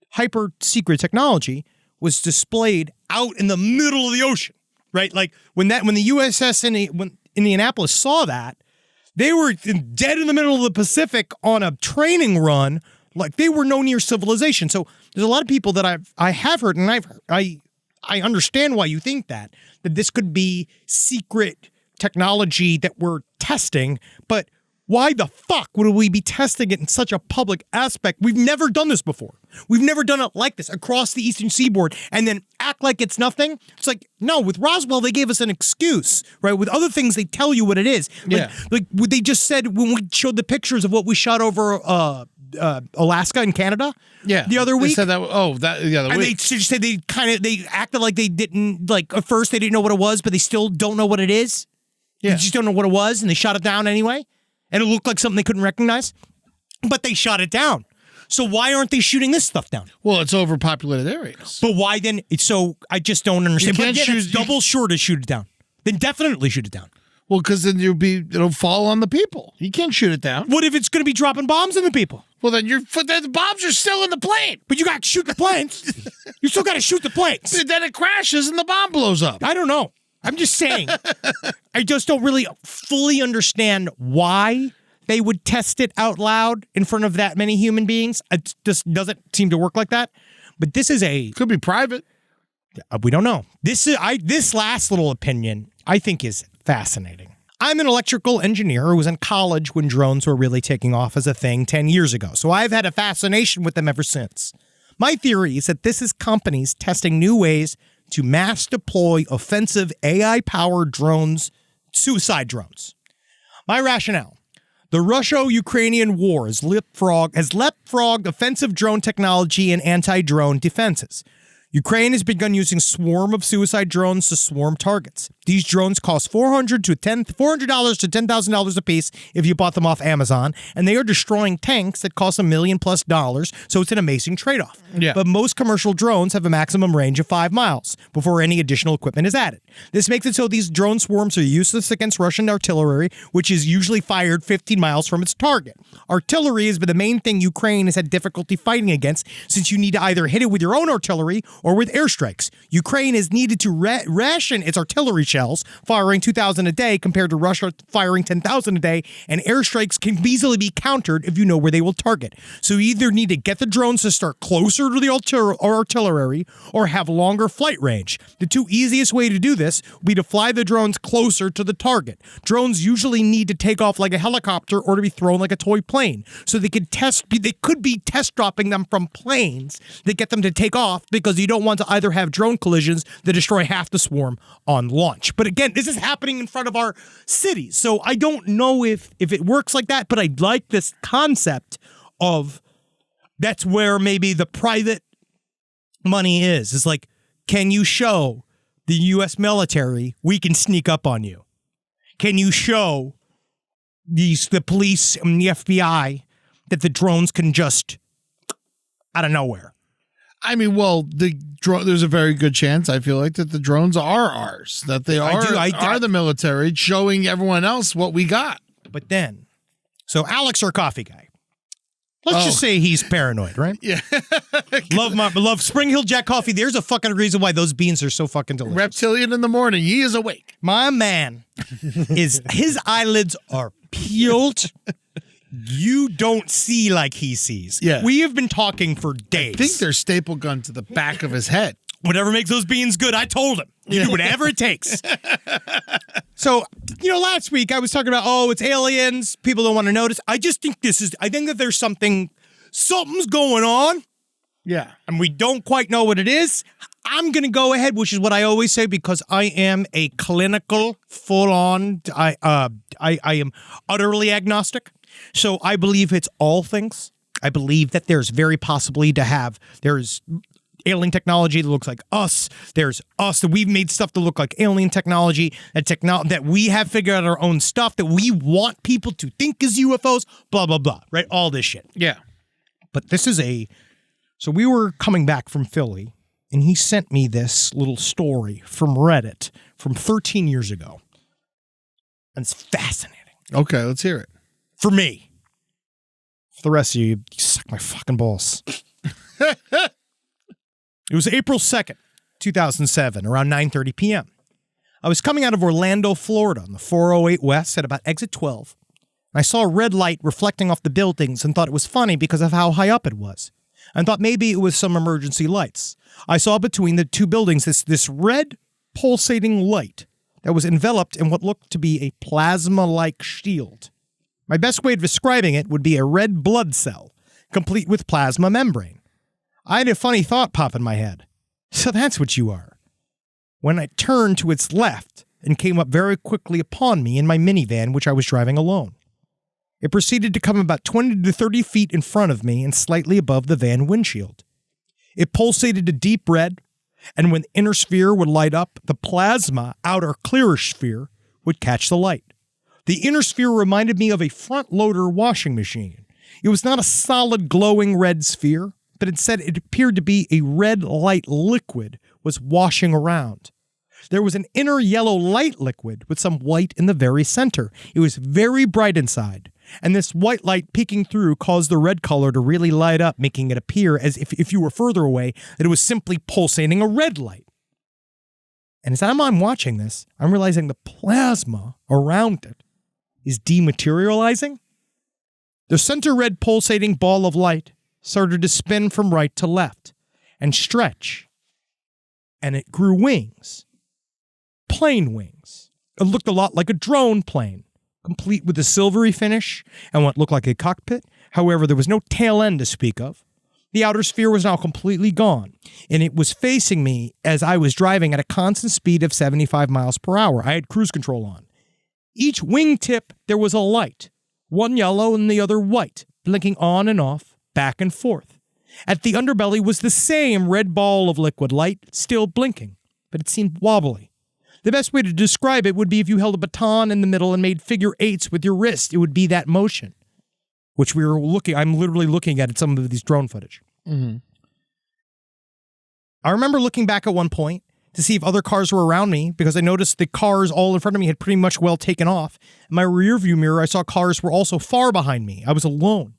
hyper secret technology was displayed out in the middle of the ocean, right? Like when the USS Indianapolis saw that, they were dead in the middle of the Pacific on a training run, like they were no near civilization. So there's a lot of people that I have heard, and I understand why you think that this could be secret technology that we're testing, but Why the fuck would we be testing it in such a public aspect? We've never done this before. We've never done it like this across the Eastern Seaboard and then act like it's nothing. It's like, no, with Roswell, they gave us an excuse, right? With other things, they tell you what it is. Like what they just said when we showed the pictures of what we shot over Alaska and Canada the other week. They said that, the other and week. They said they acted like they didn't, like at first they didn't know what it was, but they still don't know what it is. They just don't know what it was, and they shot it down anyway. And it looked like something they couldn't recognize, but they shot it down. So why aren't they shooting this stuff down? Well, it's overpopulated areas. But why then? So I just don't understand. You can't But it's double sure to shoot it down. Then definitely shoot it down. Well, because then it'll fall on the people. You can't shoot it down. What if it's going to be dropping bombs on the people? Well, then the bombs are still in the plane. But you got to shoot the planes. You still got to shoot the planes. Then it crashes and the bomb blows up. I don't know. I'm just saying. I just don't really fully understand why they would test it out loud in front of that many human beings. It just doesn't seem to work like that. But this is could be private. We don't know. This last little opinion I think is fascinating. I'm an electrical engineer who was in college when drones were really taking off as a thing 10 years ago. So I've had a fascination with them ever since. My theory is that this is companies testing new ways to mass deploy offensive AI-powered drones, suicide drones. My rationale: the Russo-Ukrainian war has leapfrogged offensive drone technology and anti-drone defenses. Ukraine has begun using swarm of suicide drones to swarm targets. These drones cost $400 to $10,000 a piece if you bought them off Amazon, and they are destroying tanks that cost $1 million+, so it's an amazing trade-off. Yeah. But most commercial drones have a maximum range of 5 miles before any additional equipment is added. This makes it so these drone swarms are useless against Russian artillery, which is usually fired 15 miles from its target. Artillery has been the main thing Ukraine has had difficulty fighting against, since you need to either hit it with your own artillery or with airstrikes. Ukraine has needed to ration its artillery shells, firing 2,000 a day compared to Russia firing 10,000 a day, and airstrikes can easily be countered if you know where they will target. So you either need to get the drones to start closer to the artillery or have longer flight range. The two easiest way to do this would be to fly the drones closer to the target. Drones usually need to take off like a helicopter or to be thrown like a toy plane. So they could be test dropping them from planes that get them to take off, because you don't want to either have drone collisions that destroy half the swarm on launch. But again, this is happening in front of our cities. So I don't know if it works like that, but I like this concept of that's where maybe the private money is. It's like, can you show the U.S. military we can sneak up on you? Can you show the police and the FBI that the drones can just out of nowhere? I mean, well, there's a very good chance, I feel like, that the drones are ours, that they are the military showing everyone else what we got. But then, so Alex, our coffee guy, let's just say he's paranoid, right? Yeah. love Spring Hill Jack coffee. There's a fucking reason why those beans are so fucking delicious. Reptilian in the morning. He is awake. My man his eyelids are peeled. You don't see like he sees. Yeah. We have been talking for days. I think there's staple gun to the back of his head. Whatever makes those beans good, I told him. You do whatever it takes. So, last week I was talking about, it's aliens. People don't want to notice. I just think I think that there's something's going on. Yeah. And we don't quite know what it is. I'm going to go ahead, which is what I always say, because I am a clinical, full-on, I am utterly agnostic. So I believe it's all things. I believe that there's very possibly there's alien technology that looks like us. There's us that we've made stuff that look like alien technology, that we have figured out our own stuff that we want people to think is UFOs, blah, blah, blah, right? All this shit. Yeah. But this is so we were coming back from Philly, and he sent me this little story from Reddit from 13 years ago. And it's fascinating. Okay, let's hear it. For me. For the rest of you suck my fucking balls. It was April 2nd, 2007, around 9:30 p.m. I was coming out of Orlando, Florida, on the 408 West at about exit 12. I saw a red light reflecting off the buildings and thought it was funny because of how high up it was. And thought maybe it was some emergency lights. I saw between the two buildings this red pulsating light that was enveloped in what looked to be a plasma-like shield. My best way of describing it would be a red blood cell, complete with plasma membrane. I had a funny thought pop in my head. So that's what you are. When I turned to its left and came up very quickly upon me in my minivan, which I was driving alone. It proceeded to come about 20 to 30 feet in front of me and slightly above the van windshield. It pulsated a deep red, and when the inner sphere would light up, the plasma, outer clearish sphere, would catch the light. The inner sphere reminded me of a front-loader washing machine. It was not a solid glowing red sphere, but instead it appeared to be a red light liquid was washing around. There was an inner yellow light liquid with some white in the very center. It was very bright inside, and this white light peeking through caused the red color to really light up, making it appear as if you were further away, that it was simply pulsating a red light. And as I'm watching this, I'm realizing the plasma around it is dematerializing. The center red pulsating ball of light started to spin from right to left and stretch, and it grew wings. Plane wings. It looked a lot like a drone plane, complete with a silvery finish and what looked like a cockpit. However, there was no tail end to speak of. The outer sphere was now completely gone, and it was facing me as I was driving at a constant speed of 75 miles per hour. I had cruise control on. Each wingtip, there was a light, one yellow and the other white, blinking on and off, back and forth. At the underbelly was the same red ball of liquid light, still blinking, but it seemed wobbly. The best way to describe it would be if you held a baton in the middle and made figure eights with your wrist. It would be that motion, which I'm literally looking at some of these drone footage. Mm-hmm. I remember looking back at one point to see if other cars were around me because I noticed the cars all in front of me had pretty much well taken off. In my rearview mirror, I saw cars were also far behind me. I was alone.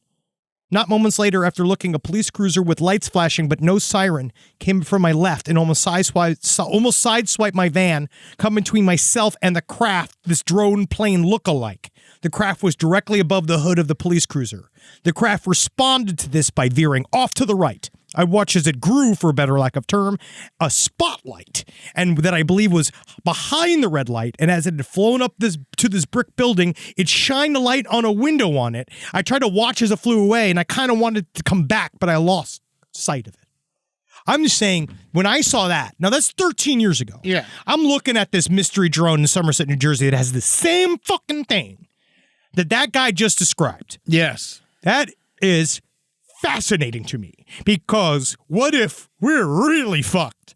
Not moments later, after looking, a police cruiser with lights flashing but no siren came from my left and almost sideswiped my van, come between myself and the craft, this drone plane look-alike. The craft was directly above the hood of the police cruiser. The craft responded to this by veering off to the right. I watched as it grew, for a better lack of term, a spotlight, and that I believe was behind the red light, and as it had flown up to this brick building, it shined a light on a window on it. I tried to watch as it flew away, and I kind of wanted to come back, but I lost sight of it. I'm just saying, when I saw that, now that's 13 years ago. Yeah. I'm looking at this mystery drone in Somerset, New Jersey that has the same fucking thing that guy just described. Yes. That is fascinating to me, because what if we're really fucked?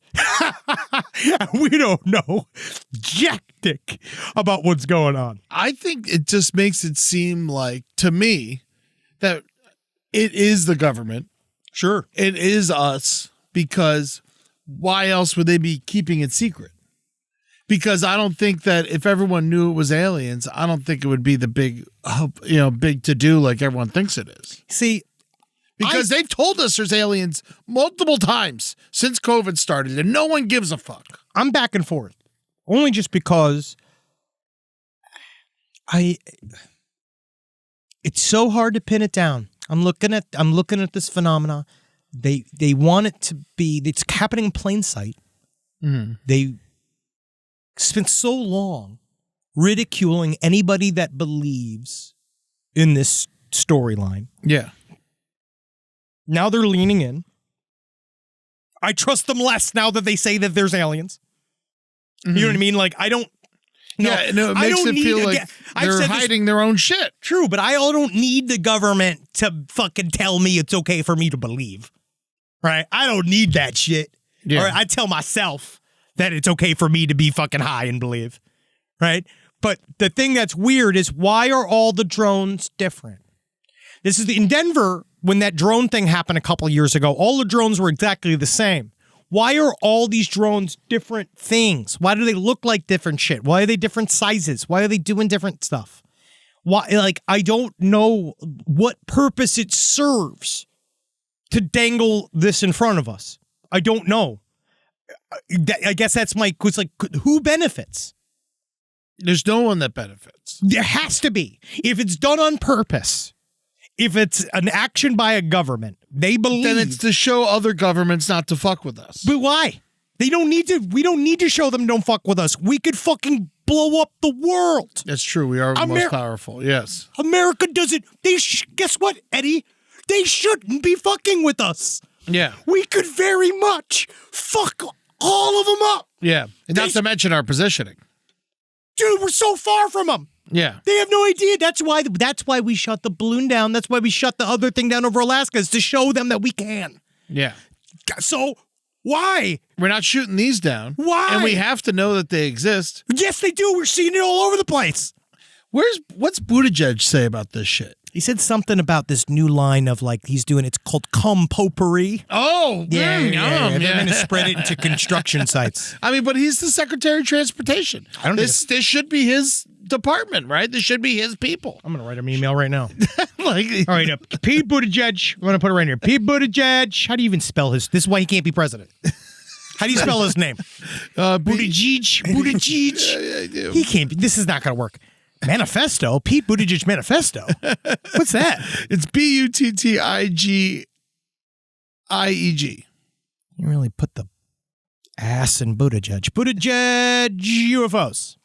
We don't know jack dick about what's going on. I think it just makes it seem like, to me, that it is the government. Sure. It is us, because why else would they be keeping it secret? Because I don't think that if everyone knew it was aliens, I don't think it would be the big to-do like everyone thinks it is. See, because they've told us there's aliens multiple times since COVID started, and no one gives a fuck. I'm back and forth, only just because it's so hard to pin it down. I'm looking at this phenomena. They want it to be, it's happening in plain sight. Mm-hmm. They spent so long ridiculing anybody that believes in this storyline. Yeah. Now they're leaning in. I trust them less now that they say that there's aliens. Mm-hmm. You know what I mean? Like, I don't. No, yeah, no, it makes it feel like they're hiding their own shit. True, but I don't need the government to fucking tell me it's okay for me to believe. Right? I don't need that shit. Yeah. All right? I tell myself that it's okay for me to be fucking high and believe. Right? But the thing that's weird is, why are all the drones different? This is in Denver, when that drone thing happened a couple years ago, all the drones were exactly the same. Why are all these drones different things? Why do they look like different shit? Why are they different sizes? Why are they doing different stuff? Why? Like, I don't know what purpose it serves to dangle this in front of us. I don't know. I guess that's my, it's like, who benefits? There's no one that benefits. There has to be. If it's done on purpose, if it's an action by a government, they believe. Then it's to show other governments not to fuck with us. But why? They don't need to. We don't need to show them don't fuck with us. We could fucking blow up the world. That's true. We are the most powerful. Yes. America doesn't. Guess what, Eddie? They shouldn't be fucking with us. Yeah. We could very much fuck all of them up. Yeah. And not to mention our positioning. Dude, we're so far from them. Yeah. They have no idea. That's why we shut the balloon down. That's why we shut the other thing down over Alaska, is to show them that we can. Yeah. So why? We're not shooting these down. Why? And we have to know that they exist. Yes, they do. We're seeing it all over the place. What's Buttigieg say about this shit? He said something about this new line of he's doing, it's called cum potpourri. Oh, yeah. They're going to spread it into construction sites. I mean, but he's the Secretary of Transportation. This should be his department, right? This should be his people. I'm going to write him an email right now. All right, Pete Buttigieg. I'm going to put it right here. Pete Buttigieg. How do you even spell his? This is why he can't be president. How do you spell his name? Buttigieg. Yeah, I do. He can't be. This is not going to work. Manifesto? Pete Buttigieg manifesto? What's that? It's Buttigieg. You really put the ass in Buttigieg. Buttigieg UFOs.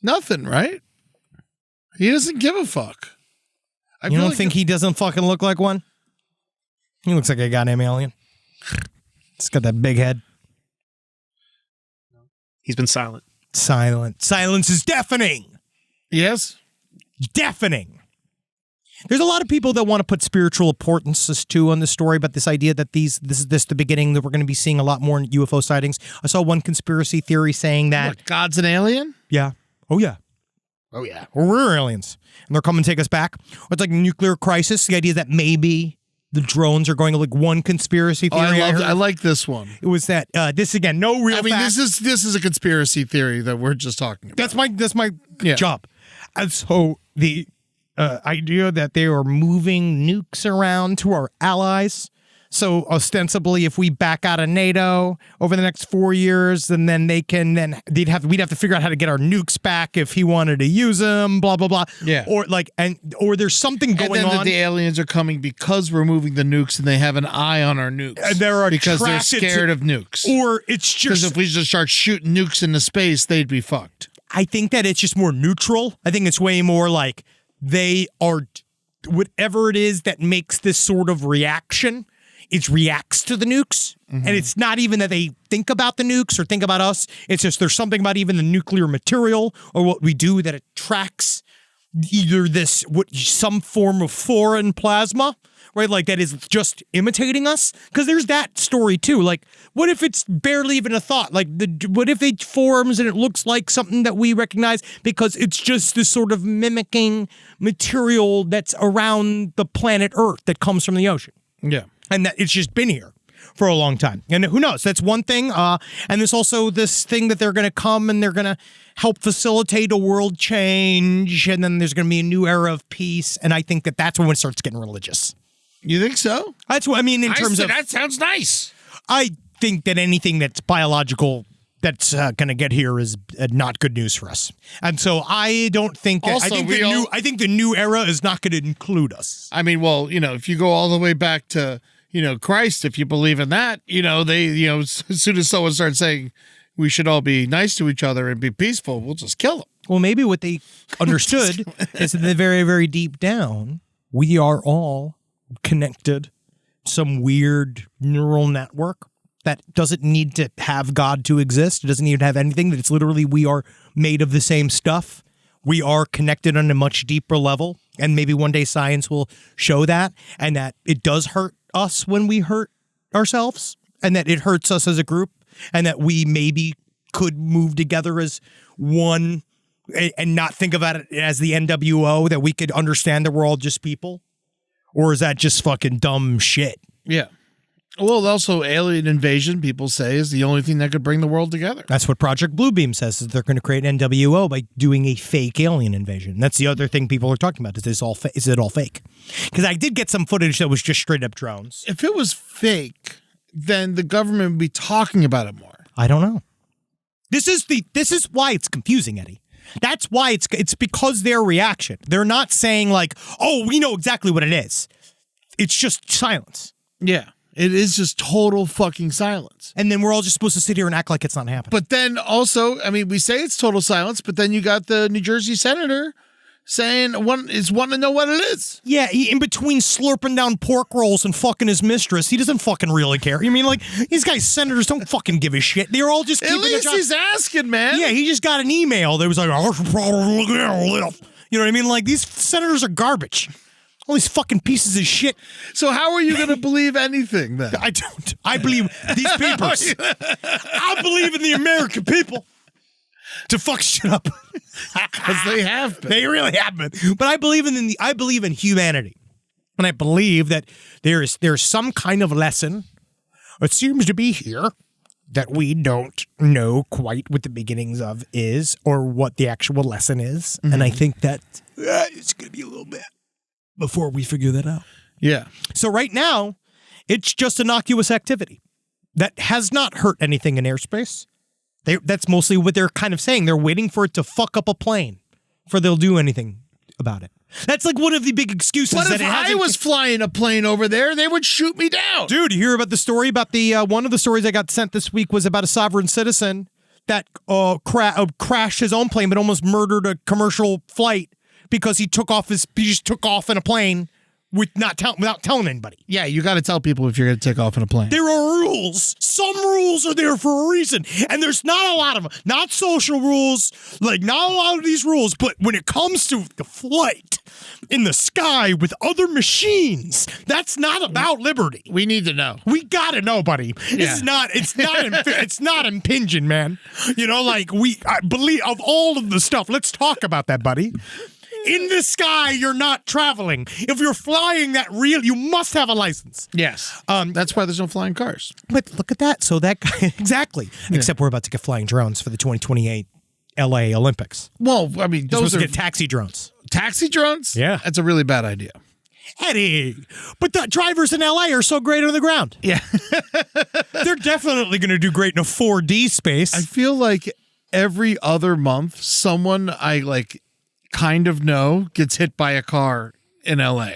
Nothing, right? He doesn't give a fuck. You don't think he doesn't fucking look like one? He looks like a goddamn alien. He's got that big head. He's been silent. Silence is deafening. Yes. Deafening. There's a lot of people that want to put spiritual importances too on this story, but this idea that this is the beginning, that we're going to be seeing a lot more UFO sightings. I saw one conspiracy theory saying that what, God's an alien? Yeah. Oh yeah. Or we're aliens and they're coming to take us back. Or it's like a nuclear crisis. The idea that maybe the drones are going to one conspiracy theory. I like this one. It was that this again, no real. This is a conspiracy theory that we're just talking about. That's my job. And so the idea that they are moving nukes around to our allies. So ostensibly, if we back out of NATO over the next 4 years, and then we'd have to figure out how to get our nukes back if he wanted to use them. Blah blah blah. Yeah. Or there's something going and then on. The aliens are coming because we're moving the nukes, and they have an eye on our nukes. And they're because they're scared of nukes. Or it's just because if we just start shooting nukes into space, they'd be fucked. I think that it's just more neutral. I think it's way more like they are whatever it is that makes this sort of reaction. It reacts to the nukes. Mm-hmm. And it's not even that they think about the nukes or think about us. It's just there's something about even the nuclear material or what we do that attracts either some form of foreign plasma, right? Like that is just imitating us. Because there's that story too. Like, what if it's barely even a thought? Like, what if it forms and it looks like something that we recognize because it's just this sort of mimicking material that's around the planet Earth that comes from the ocean. Yeah. And that it's just been here for a long time. And who knows? That's one thing. And there's also this thing that they're going to come and they're going to help facilitate a world change. And then there's going to be a new era of peace. And I think that that's when it starts getting religious. You think so? That's what I mean in terms of... That sounds nice. I think that anything that's biological that's going to get here is not good news for us. And so I don't think that... Also, I think the new era is not going to include us. I mean, well, if you go all the way back to... Christ, if you believe in that, they, as soon as someone starts saying we should all be nice to each other and be peaceful, we'll just kill them. Well, maybe what they understood is that very, very deep down, we are all connected. Some weird neural network that doesn't need to have God to exist. It doesn't need to have anything. That it's literally we are made of the same stuff. We are connected on a much deeper level. And maybe one day science will show that, and that it does hurt us when we hurt ourselves, and that it hurts us as a group, and that we maybe could move together as one and not think about it as the NWO, that we could understand that we're all just people? Or is that just fucking dumb shit? Yeah. Well, also alien invasion, people say, is the only thing that could bring the world together. That's what Project Bluebeam says, is they're going to create NWO by doing a fake alien invasion. That's the other thing people are talking about, is it all fake? Because I did get some footage that was just straight up drones. If it was fake, then the government would be talking about it more. I don't know. This is why it's confusing, Eddie. That's why it's because their reaction. They're not saying like, oh, we know exactly what it is. It's just silence. Yeah. It is just total fucking silence. And then we're all just supposed to sit here and act like it's not happening. But then also, I mean, we say it's total silence, but then you got the New Jersey senator saying wanting to know what it is. Yeah, in between slurping down pork rolls and fucking his mistress, he doesn't fucking really care. I mean, like, these guys, senators, don't fucking give a shit. They're all just keeping At least he's asking, man. Yeah, he just got an email that was like, I should probably look at it. You know what I mean? Like, these senators are garbage. All these fucking pieces of shit. So how are you going to believe anything then? I don't. I believe these papers. I believe in the American people to fuck shit up. Because they have been. They really have been. But I believe in humanity. And I believe that there's some kind of lesson, it seems to be here, that we don't know quite what the beginnings of is or what the actual lesson is. Mm-hmm. And I think that it's going to be a little bit before we figure that out. Yeah. So right now, it's just innocuous activity that has not hurt anything in airspace. That's mostly what they're kind of saying. They're waiting for it to fuck up a plane before they'll do anything about it. That's like one of the big excuses. But that if I was flying a plane over there, they would shoot me down. Dude, you hear about the story about the one of the stories I got sent this week was about a sovereign citizen that crashed his own plane but almost murdered a commercial flight because he just took off in a plane without telling anybody. Yeah, you got to tell people if you're going to take off in a plane. There are rules. Some rules are there for a reason. And there's not a lot of them. Not social rules. Like, not a lot of these rules. But when it comes to the flight in the sky with other machines, that's not about liberty. We need to know. We got to know, buddy. Yeah. It's not impinging, man. You know, like, I believe of all of the stuff, let's talk about that, buddy. In the sky, you're not traveling. If you're flying that real, you must have a license. Yes. That's why there's no flying cars. But look at that. So that guy, exactly. Yeah. Except we're about to get flying drones for the 2028 LA Olympics. Well, I mean, those are to get taxi drones. Taxi drones? Yeah. That's a really bad idea. Eddie, but the drivers in LA are so great on the ground. Yeah. They're definitely going to do great in a 4D space. I feel like every other month, someone kind of know gets hit by a car in LA.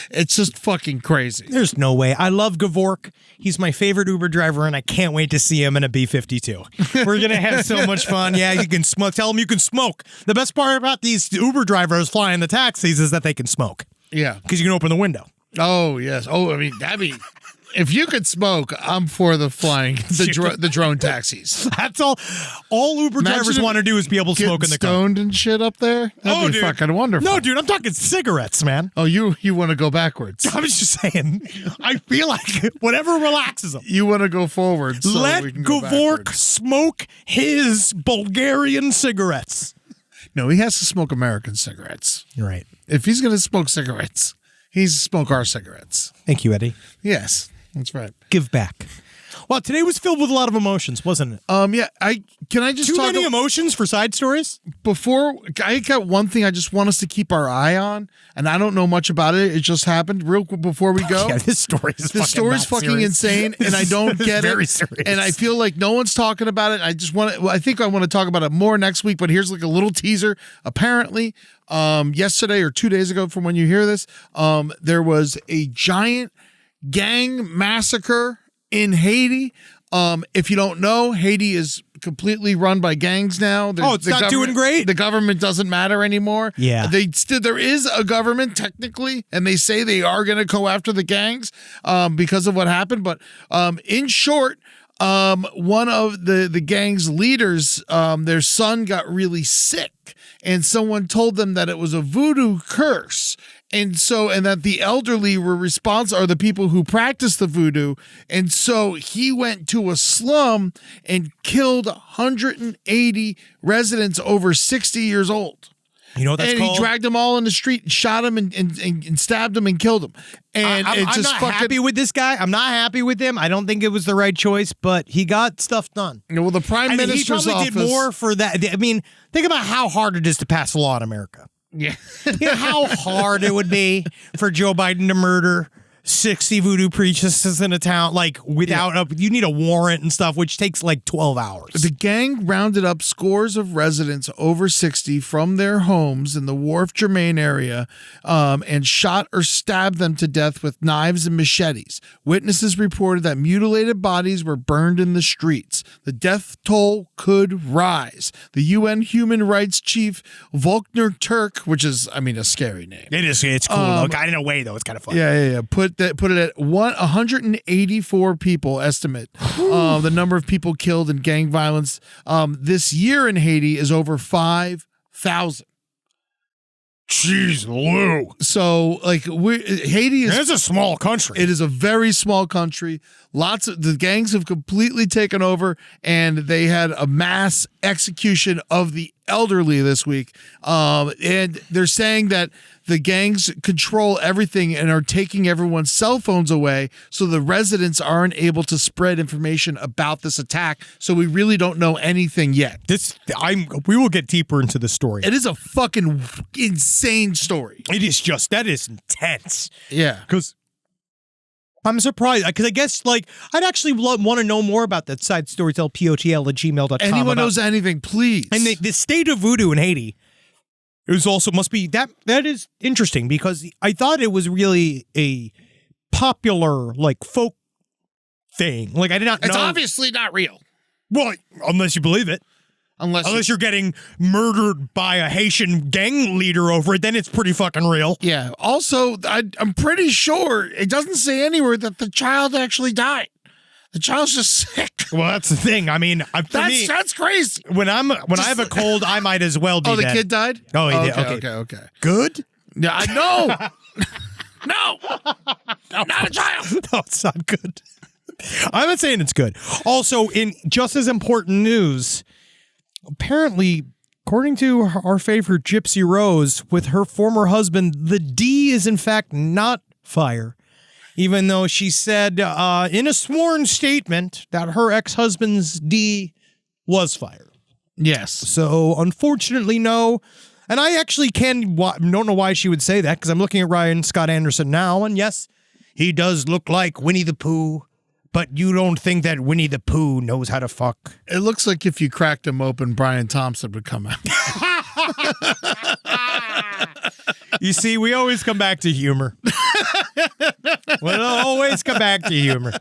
It's just fucking crazy. There's no way. I love Gavork. He's my favorite Uber driver, and I can't wait to see him in a B-52. We're going to have so much fun. Yeah, you can smoke. Tell him you can smoke. The best part about these Uber drivers flying the taxis is that they can smoke. Yeah. Because you can open the window. Oh, yes. Oh, I mean, if you could smoke, I'm for the flying, the drone taxis. That's all. All Uber drivers want to do is be able to smoke in the car. Stoned and shit up there? That'd be fucking wonderful. No, dude, I'm talking cigarettes, man. Oh, you want to go backwards? I was just saying. I feel like whatever relaxes them. You want to go forward. So let we can go Gavork smoke his Bulgarian cigarettes. No, he has to smoke American cigarettes. You're right. If he's going to smoke cigarettes, he's smoke our cigarettes. Thank you, Eddie. Yes. That's right. Give back. Well, today was filled with a lot of emotions, wasn't it? Yeah. Can I just Too talk many emotions for side stories? Before, I got one thing I just want us to keep our eye on, and I don't know much about it. It just happened real quick before we go. Yeah, this story's fucking insane, and I don't get very it. Serious. And I feel like no one's talking about it. I think I want to talk about it more next week, but here's like a little teaser. Apparently, yesterday or 2 days ago from when you hear this, there was a giant gang massacre in Haiti. If you don't know, Haiti is completely run by gangs now. It's not doing great. The government doesn't matter anymore. Yeah. There is a government technically, and they say they are going to go after the gangs because of what happened. But in short, one of the gang's leaders, their son got really sick, and someone told them that it was a voodoo curse. And that the elderly were responsible, or the people who practice the voodoo. And so he went to a slum and killed 180 residents over 60 years old. You know what that's called? And he dragged them all in the street and shot them and stabbed them and killed them. And I'm not happy with this guy. I'm not happy with him. I don't think it was the right choice, but he got stuff done. Well, the prime minister's he probably office did more for that. I mean, think about how hard it is to pass a law in America. Yeah. You know how hard it would be for Joe Biden to murder 60 voodoo priestesses in a town, like without you need a warrant and stuff, which takes like 12 hours. The gang rounded up scores of residents over 60 from their homes in the Wharf Germain area and shot or stabbed them to death with knives and machetes. Witnesses reported that mutilated bodies were burned in the streets. The death toll could rise. The UN Human Rights Chief Volker Turk, which is, a scary name. It is. It's cool. Look, in a way, though, it's kind of fun. Yeah. Put it at 184 people estimate the number of people killed in gang violence this year in Haiti is over 5,000. Jeez, Lou. So, Haiti is... It's a small country. It is a very small country. The gangs have completely taken over, and they had a mass execution of the elderly this week. And they're saying that the gangs control everything and are taking everyone's cell phones away, so the residents aren't able to spread information about this attack. So we really don't know anything yet. We will get deeper into the story. It is a fucking insane story. It is that is intense. Yeah. Because I'm surprised, because I guess, I'd actually want to know more about that side storytell, POTL@gmail.com. Anyone knows anything, please. And the state of voodoo in Haiti must be, that is interesting, because I thought it was really a popular, folk thing. I did not know. It's obviously not real. Well, unless you believe it. Unless you're getting murdered by a Haitian gang leader over it, then it's pretty fucking real. Yeah. Also, I'm pretty sure it doesn't say anywhere that the child actually died. The child's just sick. Well, that's the thing. That's crazy. When I have a cold, I might as well be dead. Oh, the kid died? Oh, he did. Okay. Good? Yeah, I know. No, not a child. No, it's not good. I'm not saying it's good. Also, in just as important news, apparently, according to our favorite Gypsy Rose, with her former husband, the D is in fact not fire, even though she said in a sworn statement that her ex-husband's D was fire. Yes. So, unfortunately, no. And I actually don't know why she would say that, because I'm looking at Ryan Scott Anderson now, and yes, he does look like Winnie the Pooh. But you don't think that Winnie the Pooh knows how to fuck? It looks like if you cracked him open, Brian Thompson would come out. You see, we always come back to humor. We'll always come back to humor.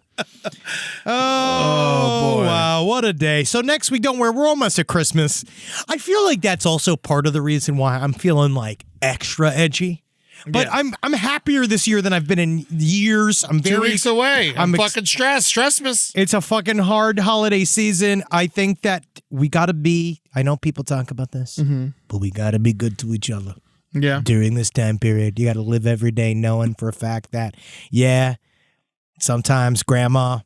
Oh, boy. Wow, what a day. So next week, don't worry, we're almost at Christmas. I feel like that's also part of the reason why I'm feeling extra edgy. But yeah. I'm happier this year than I've been in years. I'm 2 weeks away. I'm fucking stressed. Stressmas. It's a fucking hard holiday season. I think that we got to be, I know people talk about this, but we got to be good to each other. Yeah. During this time period. You got to live every day knowing for a fact that, sometimes grandma,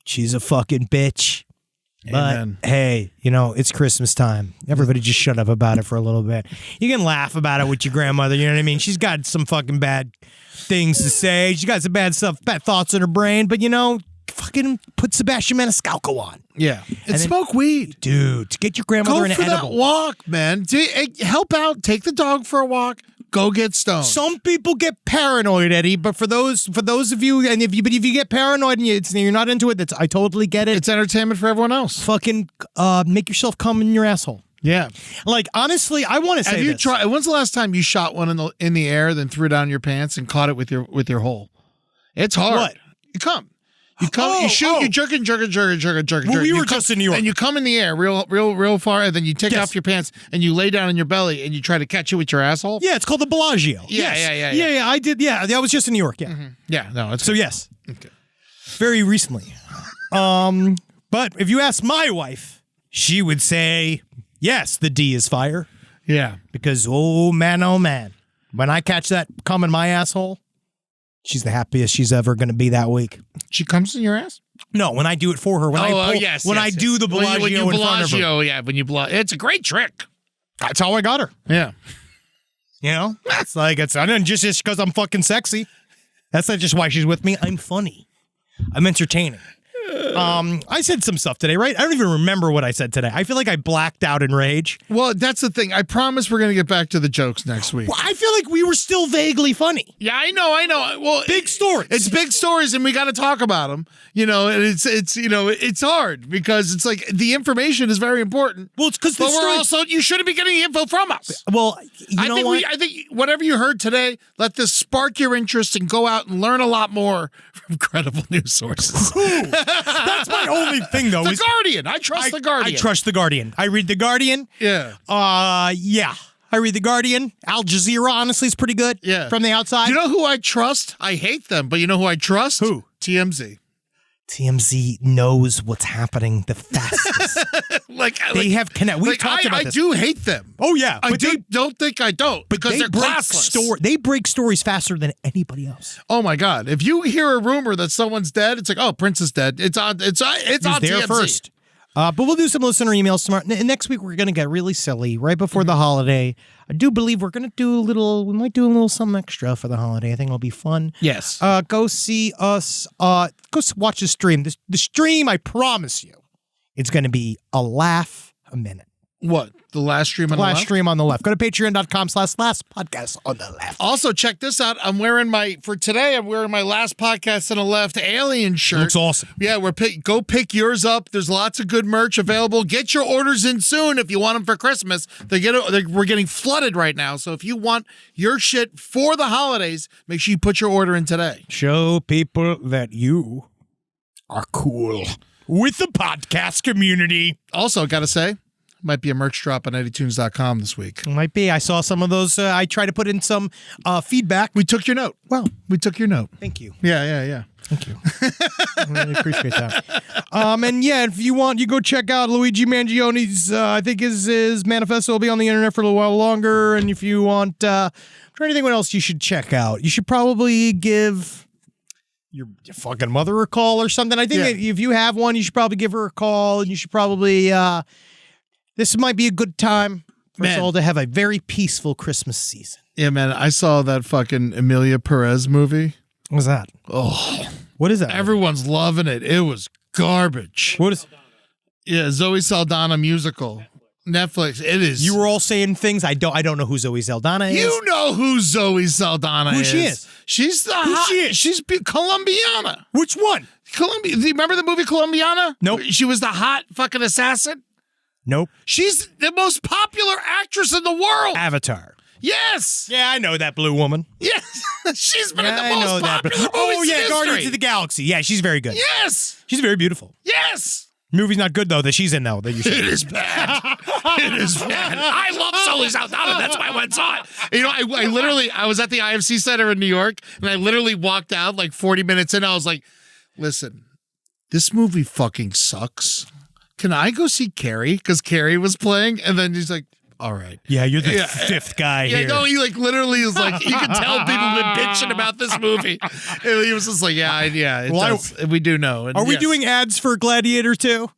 she's a fucking bitch. Amen. But hey, it's Christmas time. Everybody just shut up about it for a little bit. You can laugh about it with your grandmother, you know what I mean? She's got some fucking bad things to say. She's got some bad thoughts in her brain, but fucking put Sebastian Maniscalco on. Yeah. And smoke weed. Dude, to get your grandmother in an edible. Go for that walk, man. Help out. Take the dog for a walk. Go get stoned. Some people get paranoid, Eddie, but for those of you, and if you get paranoid and you're not into it, I totally get it. It's entertainment for everyone else. Fucking make yourself come in your asshole. Yeah. Honestly, I want to say this. When's the last time you shot one in the air, then threw it down your pants and caught it with your hole? It's hard. What? You shoot, you jerk. Well, we were just in New York. And you come in the air real far, and then you take off your pants, and you lay down on your belly, and you try to catch it with your asshole? Yeah, it's called the Bellagio. Yeah. Yeah, I did. Yeah, that was just in New York, yeah. Mm-hmm. Yeah, no, it's so, yes. Okay. Very recently. But if you ask my wife, she would say, yes, the D is fire. Yeah. Because, oh, man, when I catch that cum in my asshole, she's the happiest she's ever going to be that week. She comes in your ass? No, when I do it for her. When I do the Bellagio in front of her. Yeah, when you it's a great trick. That's how I got her. Yeah. It's I didn't just because I'm fucking sexy. That's not just why she's with me. I'm funny. I'm entertaining. I said some stuff today, right? I don't even remember what I said today. I feel like I blacked out in rage. Well, that's the thing. I promise we're going to get back to the jokes next week. Well, I feel like we were still vaguely funny. Yeah, I know. Well, Big stories. It's big stories, and we got to talk about them. And it's hard because it's like the information is very important. Well, it's because you shouldn't be getting the info from us. Well, I think whatever you heard today, let this spark your interest and go out and learn a lot more from credible news sources. That's my only thing, though. The Guardian. I trust The Guardian. I trust The Guardian. I read The Guardian. Yeah. Yeah. I read The Guardian. Al Jazeera, honestly, is pretty good. Yeah. From the outside. You know who I trust? I hate them, but you know who I trust? Who? TMZ. TMZ knows what's happening the fastest. They have connect. We've talked about this. I do hate them. Oh yeah, don't think I don't because they're classless. They break stories faster than anybody else. Oh my God! If you hear a rumor that someone's dead, it's like, oh, Prince is dead. It's on there TMZ first. But we'll do some listener emails tomorrow. Next week we're gonna get really silly right before the holiday. I do believe we're gonna do we might do a little something extra for the holiday. I think it'll be fun. Yes. Go see us. Go watch the stream. The stream, I promise you, it's gonna be a laugh a minute. What? The last stream on the left? Last stream on the left. Go to patreon.com/last podcast on the left. Also, check this out. I'm wearing my last podcast on the left alien shirt. Looks awesome. Yeah, go pick yours up. There's lots of good merch available. Get your orders in soon if you want them for Christmas. We're getting flooded right now. So if you want your shit for the holidays, make sure you put your order in today. Show people that you are cool with the podcast community. Also, gotta say, might be a merch drop on eddytunes.com this week. Might be. I saw some of those. I tried to put in some feedback. We took your note. Well, we took your note. Thank you. Yeah. Thank you. I really appreciate that. And yeah, if you want, you go check out Luigi Mangione's, I think his manifesto will be on the internet for a little while longer. And if you want, I'm trying to think what else you should check out. You should probably give your fucking mother a call or something. I think that if you have one, you should probably give her a call, and you should probably, this might be a good time for us all to have a very peaceful Christmas season. Yeah, man. I saw that fucking Emilia Perez movie. What was that? Oh. What is that? Everyone's loving it. It was garbage. What is? Yeah, Zoe Saldana musical. Netflix. It is. You were all saying things. I don't know who Zoe Saldana is. You know who Zoe Saldana is. Who she is? She's the she's Colombiana. Which one? Colombia. Do you remember the movie Colombiana? Nope. She was the hot fucking assassin. Nope. She's the most popular actress in the world. Avatar. Yes. Yeah, I know that blue woman. Yes. She's been in the most popular movies Oh, yeah, in Guardians history. of the Galaxy. Yeah, she's very good. Yes. She's very beautiful. Yes. Movie's not good, though, that she's in, though. That you It is bad. It is bad. I love Zoe Saldana. That's why I went and saw it. You know, I was at the IFC Center in New York, and I literally walked out like 40 minutes in. I was like, listen, this movie fucking sucks. Can I go see Carrie? Because Carrie was playing, and then he's like, all right. Yeah, you're the fifth guy here. Yeah, no, he like literally is like, you can tell people have been bitching about this movie. And he was just like, we do know. And are we doing ads for Gladiator 2?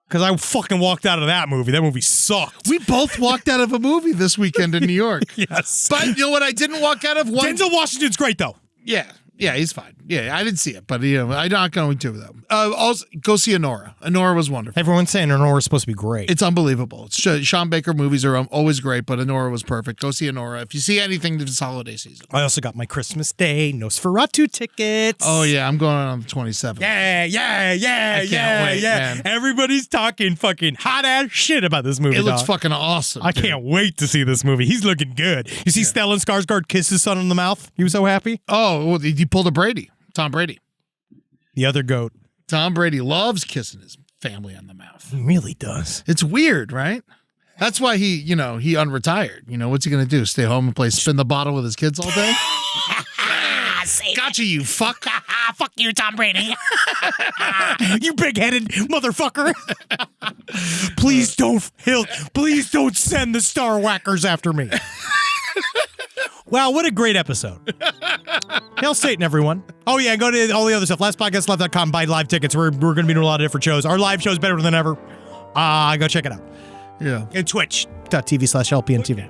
Because I fucking walked out of that movie. That movie sucked. We both walked out of a movie this weekend in New York. Yes. But you know what I didn't walk out of? Denzel Washington's great, though. Yeah, he's fine. Yeah, I didn't see it, but I'm not going to though. Also, go see Honora. Honora was wonderful. Everyone's saying Honora's supposed to be great. It's unbelievable. Sean Baker movies are always great, but Honora was perfect. Go see Honora if you see anything this holiday season. I also got my Christmas Day Nosferatu tickets. Oh yeah, I'm going on the 27th. Yeah. Man. Everybody's talking fucking hot ass shit about this movie. It looks dog. fucking awesome. I can't wait to see this movie. He's looking good. You see Stellan Skarsgård kiss his son on the mouth? He was so happy. Oh, well, he pulled a Brady. Tom Brady. The other goat. Tom Brady loves kissing his family on the mouth. He really does. It's weird, right? That's why he unretired. You know, what's he going to do? Stay home and play spin the bottle with his kids all day? Gotcha, you fuck. Fuck you, Tom Brady. You big-headed motherfucker. Please don't send the Star Whackers after me. Wow, what a great episode. Hail Satan, everyone. Oh, yeah, go to all the other stuff. LastPodcastLive.com, buy live tickets. We're going to be doing a lot of different shows. Our live show is better than ever. Go check it out. Yeah. And twitch.tv/LPNTV.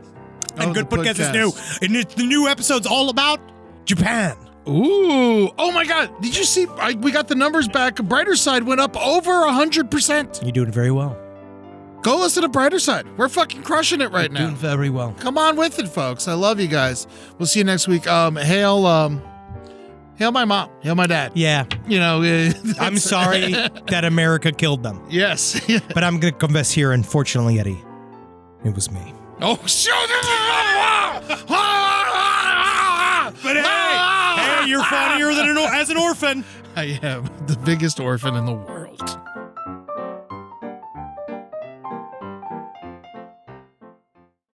And Good Podcast is new. And the new episode's all about Japan. Ooh. Oh, my God. Did you see? We got the numbers back. Brighter Side went up over 100%. You're doing very well. Go listen to Brighter Side. We're fucking crushing it right now. Doing very well. Come on with it, folks. I love you guys. We'll see you next week. Hail my mom. Hail my dad. Yeah. You know, I'm sorry that America killed them. Yes. But I'm going to confess here, unfortunately, Eddie, it was me. Oh, shit. But hey, you're funnier than as an orphan. I am the biggest orphan in the world.